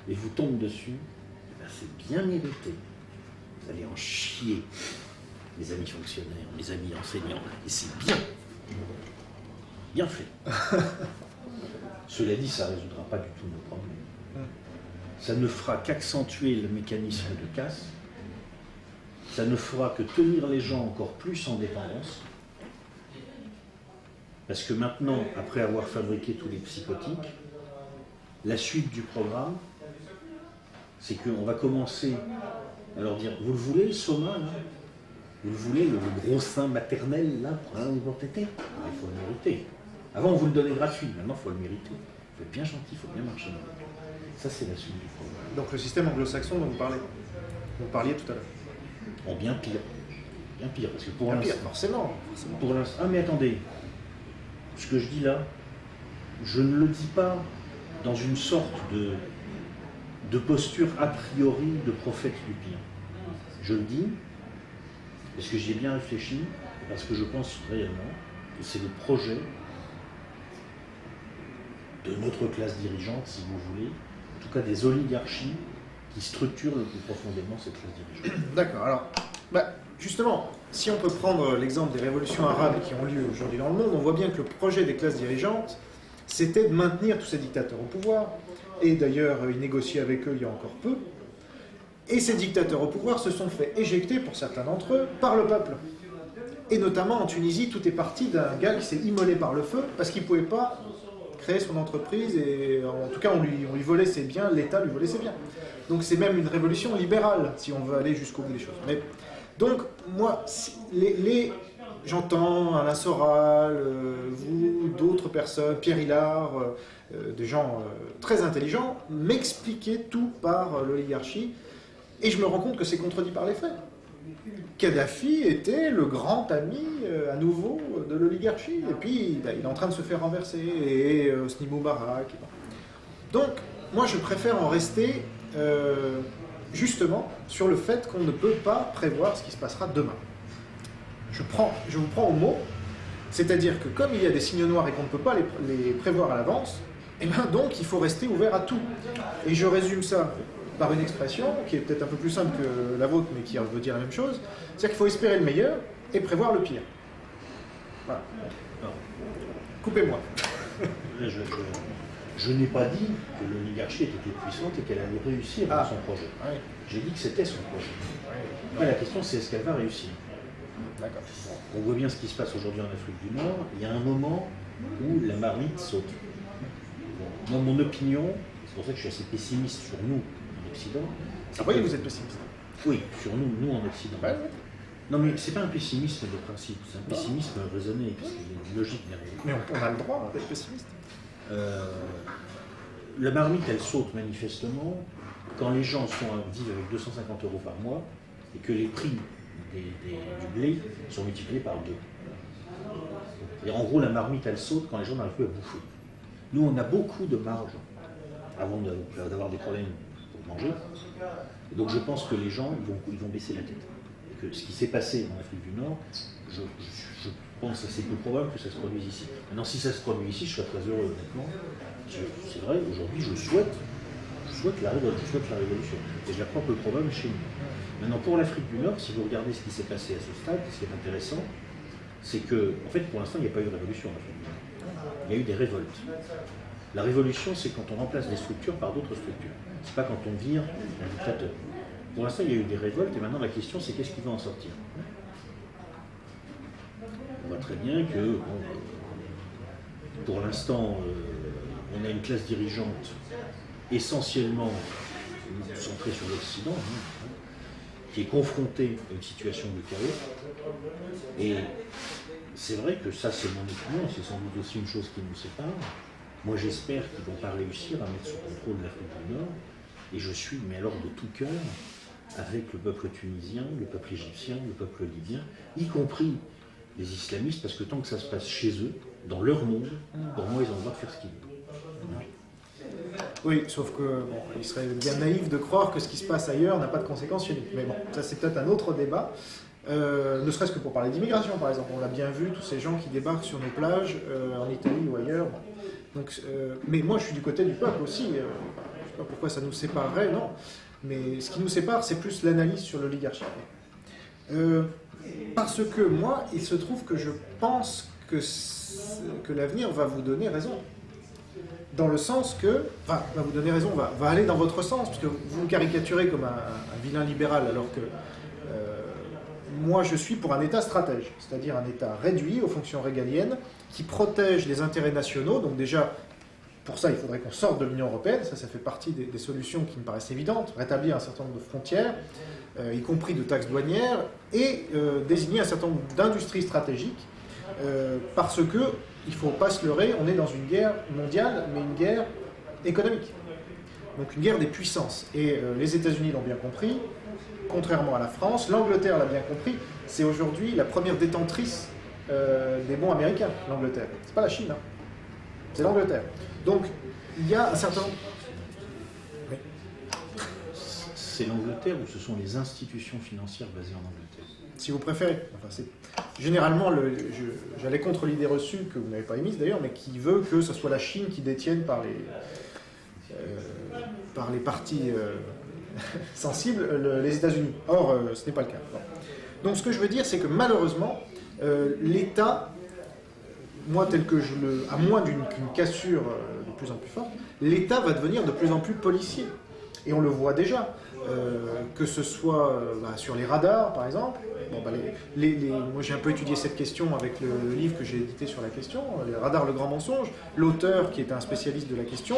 et vous tombe dessus, eh ben c'est bien mérité. Vous allez en chier, mes amis fonctionnaires, mes amis enseignants, et c'est bien. Bien fait. Cela dit, ça ne résoudra pas du tout nos problèmes. Ça ne fera qu'accentuer le mécanisme de casse. Ça ne fera que tenir les gens encore plus en dépendance. Parce que maintenant, après avoir fabriqué tous les psychotiques, la suite du programme, c'est qu'on va commencer à leur dire, vous le voulez le soma là? Vous le voulez le gros sein maternel là pour vous entêter? Il faut le mériter. Avant on vous le donnait gratuit, maintenant il faut le mériter. Il faut être bien gentil, il faut bien marcher. Ça c'est la suite du programme. Donc le système anglo-saxon dont vous parliez tout à l'heure. En bien pire. Bien pire, parce que pour Bien l'instant. pire, forcément. Pour l'instant. Ah mais attendez, ce que je dis là, je ne le dis pas dans une sorte de posture a priori de prophète du pire. Je le dis parce que j'y ai bien réfléchi et parce que je pense réellement que c'est le projet de notre classe dirigeante, si vous voulez, en tout cas des oligarchies qui structurent le plus profondément cette classe dirigeante. D'accord, alors, justement, si on peut prendre l'exemple des révolutions arabes qui ont lieu aujourd'hui dans le monde, on voit bien que le projet des classes dirigeantes, c'était de maintenir tous ces dictateurs au pouvoir, et d'ailleurs, ils négociaient avec eux il y a encore peu, et ces dictateurs au pouvoir se sont fait éjecter, pour certains d'entre eux, par le peuple. Et notamment en Tunisie, tout est parti d'un gars qui s'est immolé par le feu, parce qu'il ne pouvait pas créer son entreprise, et en tout cas, on lui volait ses biens, l'État lui volait ses biens. Donc c'est même une révolution libérale, si on veut aller jusqu'au bout des choses. Mais, donc, moi, j'entends Alain Soral, vous, d'autres personnes, Pierre Hillard, des gens très intelligents, m'expliquer tout par l'oligarchie, et je me rends compte que c'est contredit par les faits. Kadhafi était le grand ami, à nouveau, de l'oligarchie, et puis il est en train de se faire renverser, et Hosni Moubarak. Donc, moi je préfère en rester justement sur le fait qu'on ne peut pas prévoir ce qui se passera demain. Je vous prends au mot, c'est-à-dire que comme il y a des signes noirs et qu'on ne peut pas les prévoir à l'avance, et bien donc il faut rester ouvert à tout. Et je résume ça par une expression qui est peut-être un peu plus simple que la vôtre, mais qui veut dire la même chose, c'est-à-dire qu'il faut espérer le meilleur et prévoir le pire. Voilà. Coupez-moi. Je n'ai pas dit que l'oligarchie était toute puissante et qu'elle allait réussir dans son projet. Oui. J'ai dit que c'était son projet. Oui. Après, la question, c'est est-ce qu'elle va réussir? D'accord. On voit bien ce qui se passe aujourd'hui en Afrique du Nord. Il y a un moment où la marmite saute. Bon, moi, mon opinion, c'est pour ça que je suis assez pessimiste sur nous, en Occident. Ah oui, vous êtes pessimiste. Oui, sur nous en Occident. Ouais. Non, mais c'est pas un pessimisme de principe, c'est un pessimisme raisonné, parce qu'il y a une logique derrière. Mais on a le droit d'être pessimiste. La marmite, elle saute manifestement quand les gens vivent avec 250 € par mois et que les prix du blé sont multipliés par 2. Et en gros, la marmite, elle saute quand les gens n'arrivent plus à bouffer. Nous, on a beaucoup de marge avant d'avoir des problèmes pour manger. Et donc, je pense que les gens ils vont baisser la tête. Et que ce qui s'est passé en Afrique du Nord, je pense que c'est peu probable que ça se produise ici. Maintenant, si ça se produit ici, je serais très heureux, honnêtement. C'est vrai, aujourd'hui, je souhaite la révolte, je souhaite la révolution. Et je la crois peu probable chez nous. Maintenant, pour l'Afrique du Nord, si vous regardez ce qui s'est passé à ce stade, ce qui est intéressant, c'est que, en fait, pour l'instant, il n'y a pas eu de révolution en Afrique du Nord. Il y a eu des révoltes. La révolution, c'est quand on remplace des structures par d'autres structures. C'est pas quand on vire un dictateur. Pour l'instant, il y a eu des révoltes, et maintenant, la question, c'est qu'est-ce qui va en sortir? On voit très bien que, pour l'instant, on a une classe dirigeante essentiellement centrée sur l'Occident, qui est confrontée à une situation de chaos. Et c'est vrai que ça, c'est mon opinion, c'est sans doute aussi une chose qui nous sépare. Moi, j'espère qu'ils ne vont pas réussir à mettre sous contrôle l'Afrique du Nord. Et je suis, mais alors de tout cœur, avec le peuple tunisien, le peuple égyptien, le peuple libyen, y compris les islamistes, parce que tant que ça se passe chez eux, dans leur monde, pour moi, ils ont le droit de faire ce qu'ils veulent. Oui, sauf que bon, il serait bien naïf de croire que ce qui se passe ailleurs n'a pas de conséquences chez nous. Mais bon, ça c'est peut-être un autre débat. Ne serait-ce que pour parler d'immigration, par exemple. On l'a bien vu, tous ces gens qui débarquent sur nos plages, en Italie ou ailleurs. Bon. Donc, mais moi, je suis du côté du peuple aussi. Je ne sais pas pourquoi ça nous séparerait, non. Mais ce qui nous sépare, c'est plus l'analyse sur l'oligarchie. Parce que moi, il se trouve que je pense que l'avenir va vous donner raison. Dans le sens que, enfin, va vous donner raison, va aller dans votre sens, puisque vous me caricaturez comme un vilain libéral, alors que moi je suis pour un État stratège, c'est-à-dire un État réduit aux fonctions régaliennes, qui protège les intérêts nationaux. Donc déjà, pour ça, il faudrait qu'on sorte de l'Union européenne, ça fait partie des solutions qui me paraissent évidentes, rétablir un certain nombre de frontières, y compris de taxes douanières, et désigner un certain nombre d'industries stratégiques, parce que, il ne faut pas se leurrer, on est dans une guerre mondiale, mais une guerre économique. Donc une guerre des puissances. Et les États-Unis l'ont bien compris, contrairement à la France. L'Angleterre l'a bien compris. C'est aujourd'hui la première détentrice des bons américains, l'Angleterre. C'est pas la Chine, hein. C'est l'Angleterre. Donc il y a un certain nombre... Oui. C'est l'Angleterre ou ce sont les institutions financières basées en Angleterre? Si vous préférez. Enfin, généralement, j'allais contre l'idée reçue, que vous n'avez pas émise d'ailleurs, mais qui veut que ce soit la Chine qui détienne par les partis sensibles les États-Unis. Or, ce n'est pas le cas. Bon. Donc ce que je veux dire, c'est que malheureusement, l'État, moi tel que à moins qu'une cassure de plus en plus forte, l'État va devenir de plus en plus policier. Et on le voit déjà. Que ce soit sur les radars, par exemple. Bon, moi, j'ai un peu étudié cette question avec le livre que j'ai édité sur la question, Les radars, le grand mensonge. L'auteur, qui est un spécialiste de la question,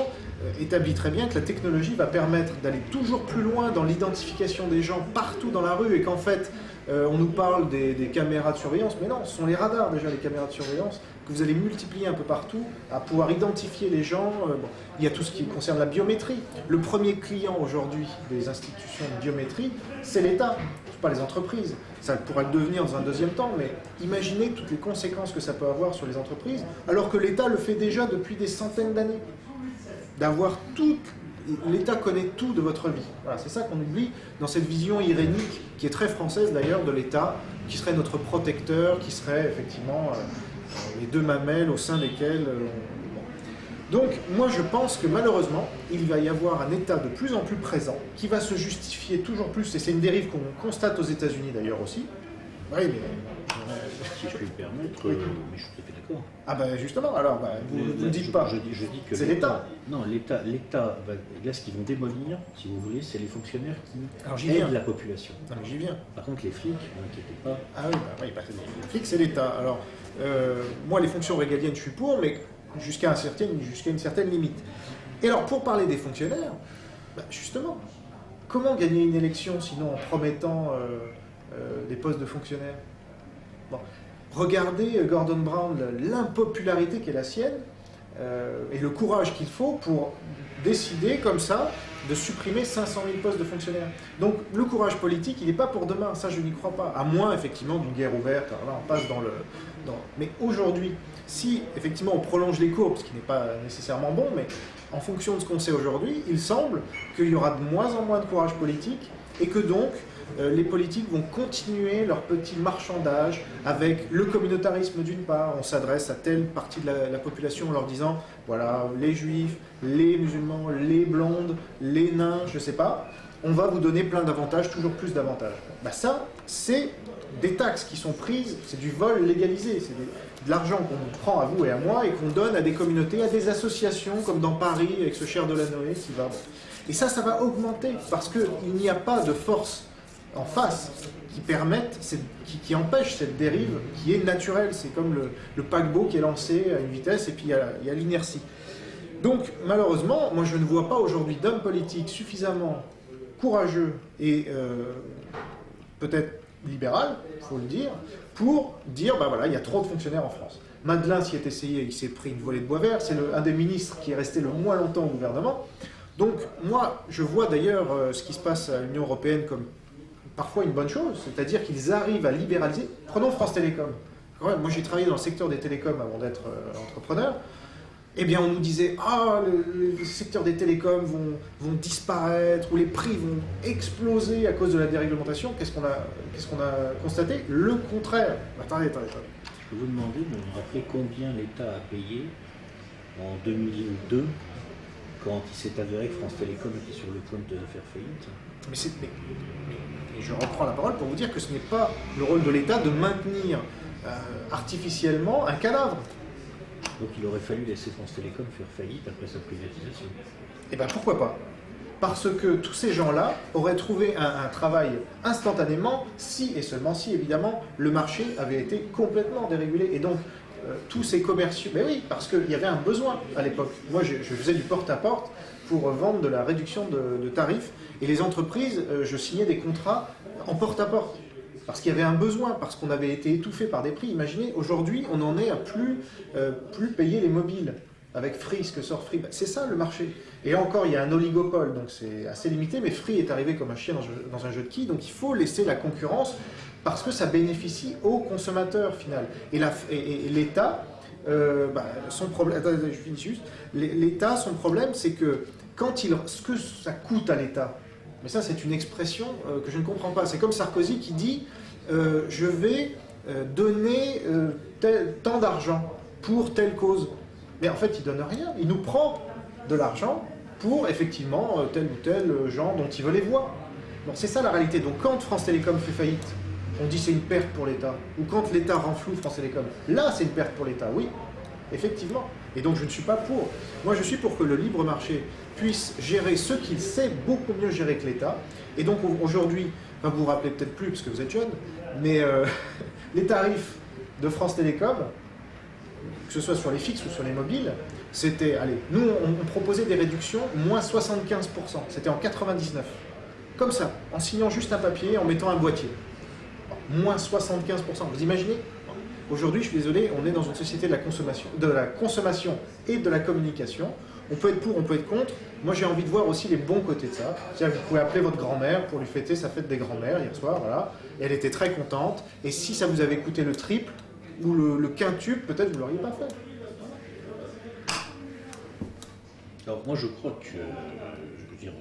établit très bien que la technologie va permettre d'aller toujours plus loin dans l'identification des gens partout dans la rue, et qu'en fait, on nous parle des caméras de surveillance, mais non, ce sont les radars déjà, les caméras de surveillance, que vous allez multiplier un peu partout, à pouvoir identifier les gens. Bon, il y a tout ce qui concerne la biométrie. Le premier client aujourd'hui des institutions de biométrie, c'est l'État, pas les entreprises. Ça pourrait le devenir dans un deuxième temps, mais imaginez toutes les conséquences que ça peut avoir sur les entreprises, alors que l'État le fait déjà depuis des centaines d'années. D'avoir tout... L'État connaît tout de votre vie. Voilà, c'est ça qu'on oublie dans cette vision irénique, qui est très française d'ailleurs, de l'État, qui serait notre protecteur, qui serait effectivement les deux mamelles au sein desquelles... Donc, moi je pense que malheureusement, il va y avoir un État de plus en plus présent, qui va se justifier toujours plus, et c'est une dérive qu'on constate aux États-Unis d'ailleurs aussi. Oui, mais Si je puis me permettre, mais je suis tout à fait d'accord. Ah ben justement, alors vous ne dites pas. Je dis que c'est l'État. Non, l'État, là, ce qu'ils vont démolir, si vous voulez, c'est les fonctionnaires qui viens. aident la population. Non, mais j'y viens. Par contre, les flics, ne inquiétez pas. Ah oui, les flics, c'est l'État. Alors, moi, les fonctions régaliennes, je suis pour, mais jusqu'à une certaine limite. Et alors, pour parler des fonctionnaires, justement, comment gagner une élection sinon en promettant des postes de fonctionnaires? Bon. Regardez Gordon Brown, l'impopularité qui est la sienne et le courage qu'il faut pour décider comme ça de supprimer 500 000 postes de fonctionnaires. Donc le courage politique, il n'est pas pour demain, ça je n'y crois pas, à moins effectivement d'une guerre ouverte, alors là on passe dans le... Mais aujourd'hui, si effectivement on prolonge les courbes, ce qui n'est pas nécessairement bon, mais en fonction de ce qu'on sait aujourd'hui, il semble qu'il y aura de moins en moins de courage politique et que donc les politiques vont continuer leur petit marchandage avec le communautarisme d'une part. On s'adresse à telle partie de la population en leur disant, voilà, les juifs, les musulmans, les blondes, les nains, je ne sais pas, on va vous donner plein d'avantages, toujours plus d'avantages. Ça, c'est des taxes qui sont prises, c'est du vol légalisé, c'est de l'argent qu'on prend à vous et à moi et qu'on donne à des communautés, à des associations, comme dans Paris avec ce cher Delanoë qui va... Et ça va augmenter parce qu'il n'y a pas de force en face qui permettent, qui empêchent cette dérive qui est naturelle. C'est comme le paquebot qui est lancé à une vitesse et puis il y a l'inertie. Donc malheureusement, moi je ne vois pas aujourd'hui d'hommes politiques suffisamment courageux et peut-être libéral, il faut le dire, pour dire, voilà, il y a trop de fonctionnaires en France. Madelin s'y est essayé, il s'est pris une volée de bois vert, c'est un des ministres qui est resté le moins longtemps au gouvernement. Donc moi, je vois d'ailleurs ce qui se passe à l'Union européenne comme parfois une bonne chose, c'est-à-dire qu'ils arrivent à libéraliser. Prenons France Télécom. Moi, j'ai travaillé dans le secteur des télécoms avant d'être entrepreneur. Eh bien, on nous disait, le secteur des télécoms vont disparaître, ou les prix vont exploser à cause de la déréglementation. Qu'est-ce qu'on a constaté? Le contraire. Attendez. Je peux vous demander de me rappeler combien l'État a payé en 2002 quand il s'est avéré que France Télécom était sur le point de faire faillite? Et je reprends la parole pour vous dire que ce n'est pas le rôle de l'État de maintenir artificiellement un cadavre. Donc il aurait fallu laisser France Télécom faire faillite après sa privatisation. Eh bien pourquoi pas? Parce que tous ces gens-là auraient trouvé un travail instantanément, si et seulement si, évidemment, le marché avait été complètement dérégulé. Et donc, tous ces commerciaux... Mais oui, parce qu'il y avait un besoin à l'époque. Moi, je faisais du porte-à-porte pour vendre de la réduction de tarifs. Et les entreprises, je signais des contrats en porte-à-porte. Parce qu'il y avait un besoin, parce qu'on avait été étouffé par des prix. Imaginez, aujourd'hui, on en est à plus payer les mobiles. Avec Free, ce que sort Free, c'est ça le marché. Et là encore, il y a un oligopole, donc c'est assez limité, mais Free est arrivé comme un chien dans un jeu de quilles, donc il faut laisser la concurrence parce que ça bénéficie au consommateur final. Et l'État, son problème, attendez, je finis juste, l'État, son problème, c'est que ce que ça coûte à l'État, mais ça c'est une expression que je ne comprends pas, c'est comme Sarkozy qui dit je vais donner tant d'argent pour telle cause. Mais en fait, il ne donne rien. Il nous prend de l'argent pour, effectivement, tel ou tel gens dont il veut les voir. Bon, c'est ça la réalité. Donc, quand France Télécom fait faillite, on dit c'est une perte pour l'État. Ou quand l'État renfloue France Télécom, là, c'est une perte pour l'État. Oui, effectivement. Et donc, je ne suis pas pour. Moi, je suis pour que le libre marché puisse gérer ce qu'il sait beaucoup mieux gérer que l'État. Et donc, aujourd'hui, vous vous rappelez peut-être plus, parce que vous êtes jeune, mais les tarifs de France Télécom, que ce soit sur les fixes ou sur les mobiles, c'était, nous on proposait des réductions moins 75%, c'était en 99. Comme ça, en signant juste un papier, en mettant un boîtier. Moins 75%, vous imaginez? Aujourd'hui, je suis désolé, on est dans une société de la consommation et de la communication. On peut être pour, on peut être contre. Moi, j'ai envie de voir aussi les bons côtés de ça. C'est-à-dire, vous pouvez appeler votre grand-mère pour lui fêter sa fête des grands-mères hier soir, voilà. Et elle était très contente. Et si ça vous avait coûté le triple, ou le quintuple, peut-être vous ne l'auriez pas fait. Alors moi je crois que, je veux dire,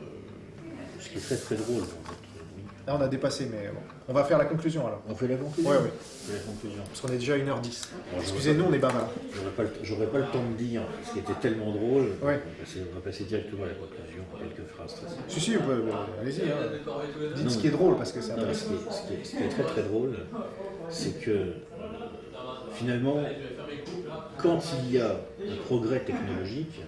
ce qui est très très drôle dans votre... Oui. Là on a dépassé, mais bon. On va faire la conclusion alors. On fait la conclusion? Oui. On fait la conclusion. Parce qu'on est déjà à 1h10. Bon, excusez-nous, on est bavard. J'aurais pas le temps de dire ce qui était tellement drôle. Ouais. On va passer directement à la conclusion, quelques phrases très simples. Si, allez-y. Dites ce qui est drôle, parce que c'est intéressant. Ce qui est très très drôle, c'est que finalement, quand il y a un progrès technologique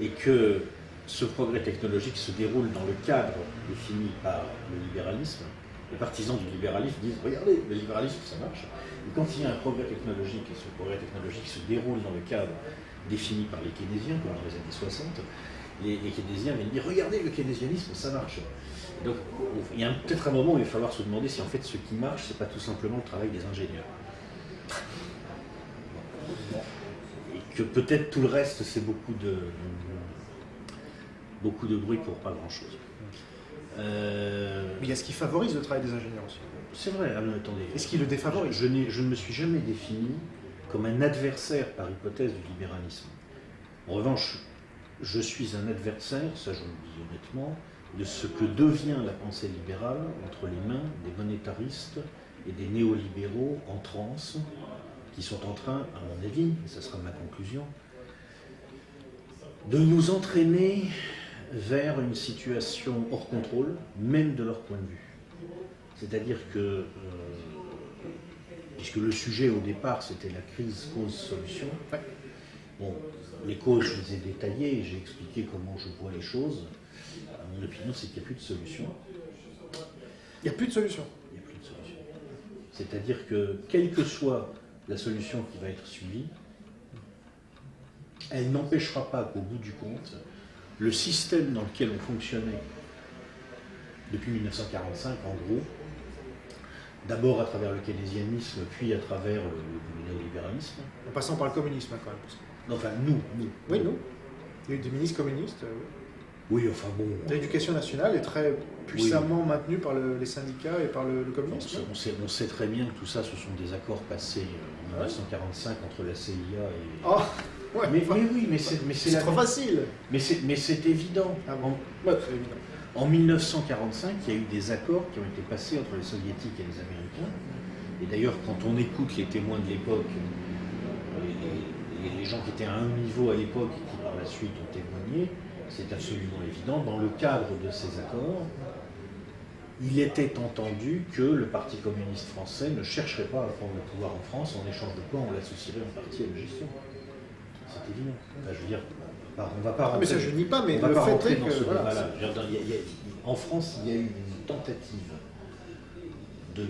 et que ce progrès technologique se déroule dans le cadre défini par le libéralisme, les partisans du libéralisme disent « Regardez, le libéralisme, ça marche ». Et quand il y a un progrès technologique, et ce progrès technologique se déroule dans le cadre défini par les keynésiens, comme dans les années 60, les keynésiens viennent dire « Regardez, le keynésianisme, ça marche ». Donc il y a peut-être un moment où il va falloir se demander si en fait ce qui marche, c'est pas tout simplement le travail des ingénieurs. Et que peut-être tout le reste, c'est beaucoup de bruit pour pas grand-chose. Mais il y a ce qui favorise le travail des ingénieurs aussi. C'est vrai, ah, mais attendez. Et ce qui le défavorise. Je ne me suis jamais défini comme un adversaire par hypothèse du libéralisme. En revanche, je suis un adversaire, ça je le dis honnêtement, de ce que devient la pensée libérale entre les mains des monétaristes et des néolibéraux en transe, qui sont en train, à mon avis, et ça sera ma conclusion, de nous entraîner vers une situation hors contrôle, même de leur point de vue. C'est-à-dire que, puisque le sujet au départ c'était la crise cause-solution, bon, les causes je les ai détaillées et j'ai expliqué comment je vois les choses. Mon opinion c'est qu'il n'y a plus de solution. Il n'y a plus de solution. Il n'y a plus de solution. C'est-à-dire que, quelle que soit la solution qui va être suivie, elle n'empêchera pas qu'au bout du compte, le système dans lequel on fonctionnait depuis 1945, en gros, d'abord à travers le keynésianisme, puis à travers le néolibéralisme. En passant par le communisme, quand même. Non, enfin, nous. Oui, nous. Il y a eu des ministres communistes. Oui, enfin bon. L'éducation nationale est très puissamment maintenue par les syndicats et par le communisme. On sait très bien que tout ça, ce sont des accords passés en 1945 entre la CIA et... Oh ouais, mais c'est trop facile. Mais c'est évident. Ah bon. C'est évident. En 1945, il y a eu des accords qui ont été passés entre les soviétiques et les américains. Et d'ailleurs, quand on écoute les témoins de l'époque, les gens qui étaient à un niveau à l'époque et qui par la suite ont témoigné, c'est absolument évident, dans le cadre de ces accords, il était entendu que le Parti communiste français ne chercherait pas à prendre le pouvoir en France, en échange de quoi on l'associerait en partie à la gestion. C'est évident. Enfin, je veux dire, on va pas rentrer, mais ça je nie pas, mais on va le pas fait rentrer est dans que... ce Voilà, débat-là. En France, il y a eu une tentative de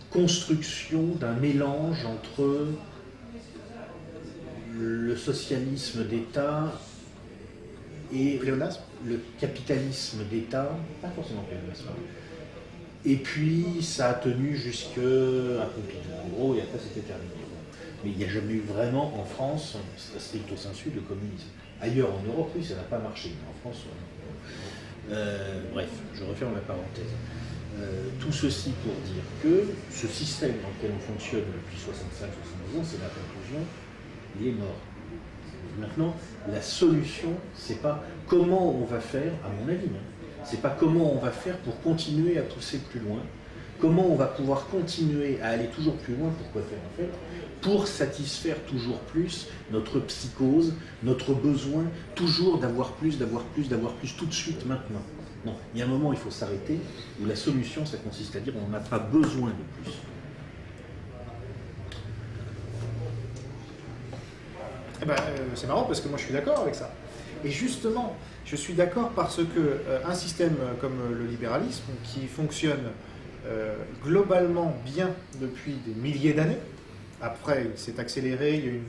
construction d'un mélange entre le socialisme d'État et le capitalisme d'État, pas forcément pléonasme. Et puis ça a tenu jusqu'à Pompidou, en gros, et après c'était terminé. Mais il n'y a jamais eu vraiment en France, stricto sensu, de communisme. Ailleurs en Europe, oui, ça n'a pas marché. En France, bref, je referme la parenthèse. Tout ceci pour dire que ce système dans lequel on fonctionne depuis 65-70 ans, c'est la conclusion, il est mort. Maintenant, la solution, c'est pas comment on va faire, à mon avis, c'est pas comment on va faire pour continuer à pousser plus loin, comment on va pouvoir continuer à aller toujours plus loin, pourquoi faire en fait, pour satisfaire toujours plus notre psychose, notre besoin toujours d'avoir plus, tout de suite, maintenant. Non, il y a un moment où il faut s'arrêter, où la solution, ça consiste à dire on n'a pas besoin de plus. Eh ben, c'est marrant parce que moi je suis d'accord avec ça. Et justement, je suis d'accord parce que un système comme le libéralisme, qui fonctionne globalement bien depuis des milliers d'années, après il s'est accéléré, il y a eu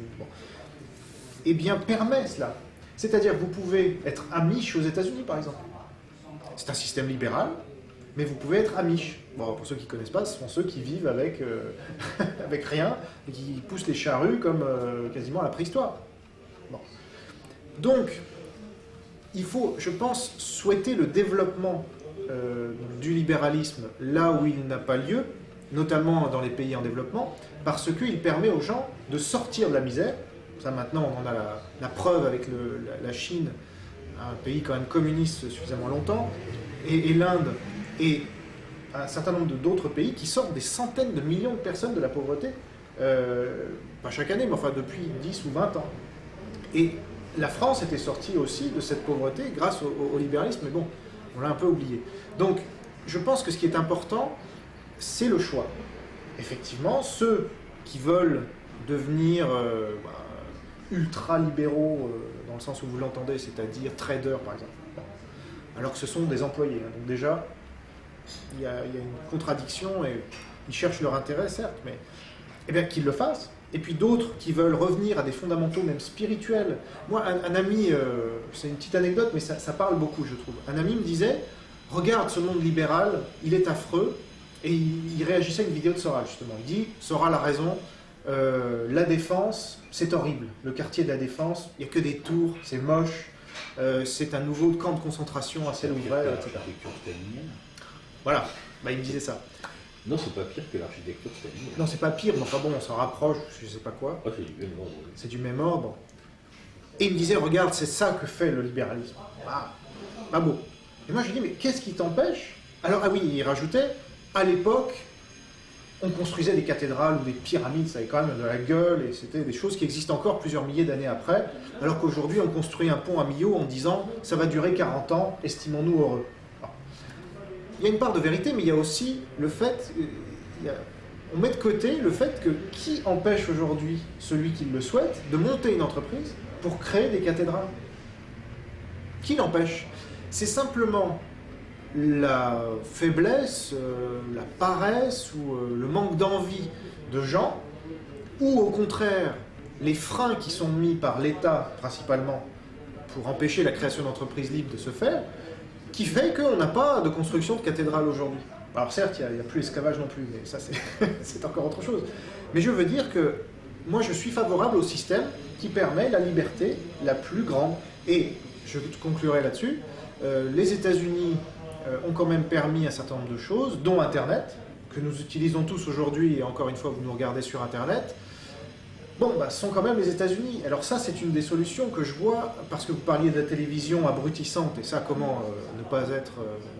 eh bien permet cela. C'est-à-dire que vous pouvez être amiche aux États-Unis par exemple. C'est un système libéral, mais vous pouvez être amiche. Bon, pour ceux qui ne connaissent pas, ce sont ceux qui vivent avec, avec rien et qui poussent les charrues comme quasiment à la préhistoire. Bon. Donc, il faut, je pense, souhaiter le développement du libéralisme là où il n'a pas lieu, notamment dans les pays en développement, parce qu'il permet aux gens de sortir de la misère. Ça, maintenant, on en a la preuve avec la Chine, un pays quand même communiste suffisamment longtemps, et l'Inde, et un certain nombre d'autres pays qui sortent des centaines de millions de personnes de la pauvreté, pas chaque année, mais enfin depuis 10 ou 20 ans. Et la France était sortie aussi de cette pauvreté grâce au libéralisme, mais bon, on l'a un peu oublié. Donc, je pense que ce qui est important, c'est le choix. Effectivement, ceux qui veulent devenir ultra-libéraux, dans le sens où vous l'entendez, c'est-à-dire traders par exemple. Alors que ce sont des employés. Hein. Donc déjà, il y a une contradiction et ils cherchent leur intérêt, certes, mais eh bien qu'ils le fassent. Et puis d'autres qui veulent revenir à des fondamentaux même spirituels. Moi, un ami, c'est une petite anecdote, mais ça parle beaucoup, je trouve. Un ami me disait, regarde ce monde libéral, il est affreux, et il réagissait à une vidéo de Sora, justement. Il dit, Sora a raison, la Défense, c'est horrible. Le quartier de la Défense, il n'y a que des tours, c'est moche, c'est un nouveau camp de concentration à ciel ouvert, etc. Voilà, bah, il me disait ça. Non, c'est pas pire que l'architecture stalinienne. Non, c'est pas pire, mais enfin bon, on s'en rapproche, je sais pas quoi. Ah, c'est du même ordre. C'est du même ordre. Et il me disait, regarde, c'est ça que fait le libéralisme. Ah, pas beau. Et moi je lui dis, mais qu'est-ce qui t'empêche? Alors, ah oui, il rajoutait, à l'époque, on construisait des cathédrales ou des pyramides, ça avait quand même de la gueule, et c'était des choses qui existent encore plusieurs milliers d'années après, alors qu'aujourd'hui, on construit un pont à Millau en disant, ça va durer 40 ans, estimons-nous heureux. Il y a une part de vérité, mais il y a aussi le fait, on met de côté le fait que qui empêche aujourd'hui celui qui le souhaite de monter une entreprise pour créer des cathédrales? Qui l'empêche? C'est simplement la faiblesse, la paresse ou le manque d'envie de gens, ou au contraire les freins qui sont mis par l'État principalement pour empêcher la création d'entreprises libres de se faire, qui fait qu'on n'a pas de construction de cathédrale aujourd'hui. Alors certes, il n'y a plus l'esclavage non plus, mais ça c'est encore autre chose. Mais je veux dire que moi je suis favorable au système qui permet la liberté la plus grande. Et je conclurai là-dessus, les États-Unis ont quand même permis un certain nombre de choses, dont Internet, que nous utilisons tous aujourd'hui, et encore une fois vous nous regardez sur Internet. Bon, bah, ce sont quand même les États-Unis. Alors ça, c'est une des solutions que je vois, parce que vous parliez de la télévision abrutissante, et ça, comment ne pas être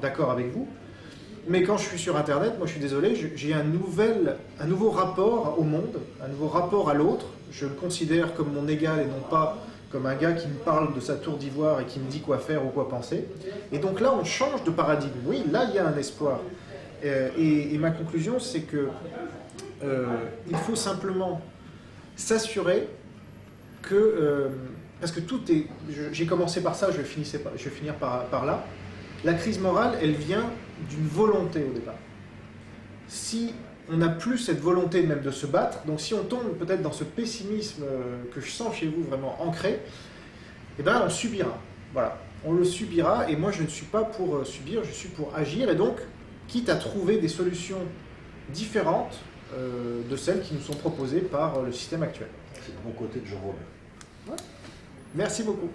d'accord avec vous. Mais quand je suis sur Internet, moi je suis désolé, j'ai un nouveau rapport au monde, un nouveau rapport à l'autre. Je le considère comme mon égal et non pas comme un gars qui me parle de sa tour d'ivoire et qui me dit quoi faire ou quoi penser. Et donc là, on change de paradigme. Oui, là, il y a un espoir. Et ma conclusion, c'est que il faut simplement s'assurer que, parce que tout est, j'ai commencé par ça, je vais finir par là, la crise morale, elle vient d'une volonté au départ. Si on n'a plus cette volonté même de se battre, donc si on tombe peut-être dans ce pessimisme que je sens chez vous vraiment ancré, eh ben on subira, voilà, on le subira, et moi je ne suis pas pour subir, je suis pour agir, et donc, quitte à trouver des solutions différentes de celles qui nous sont proposées par le système actuel. C'est le bon côté de Jean Robert. Ouais. Merci beaucoup.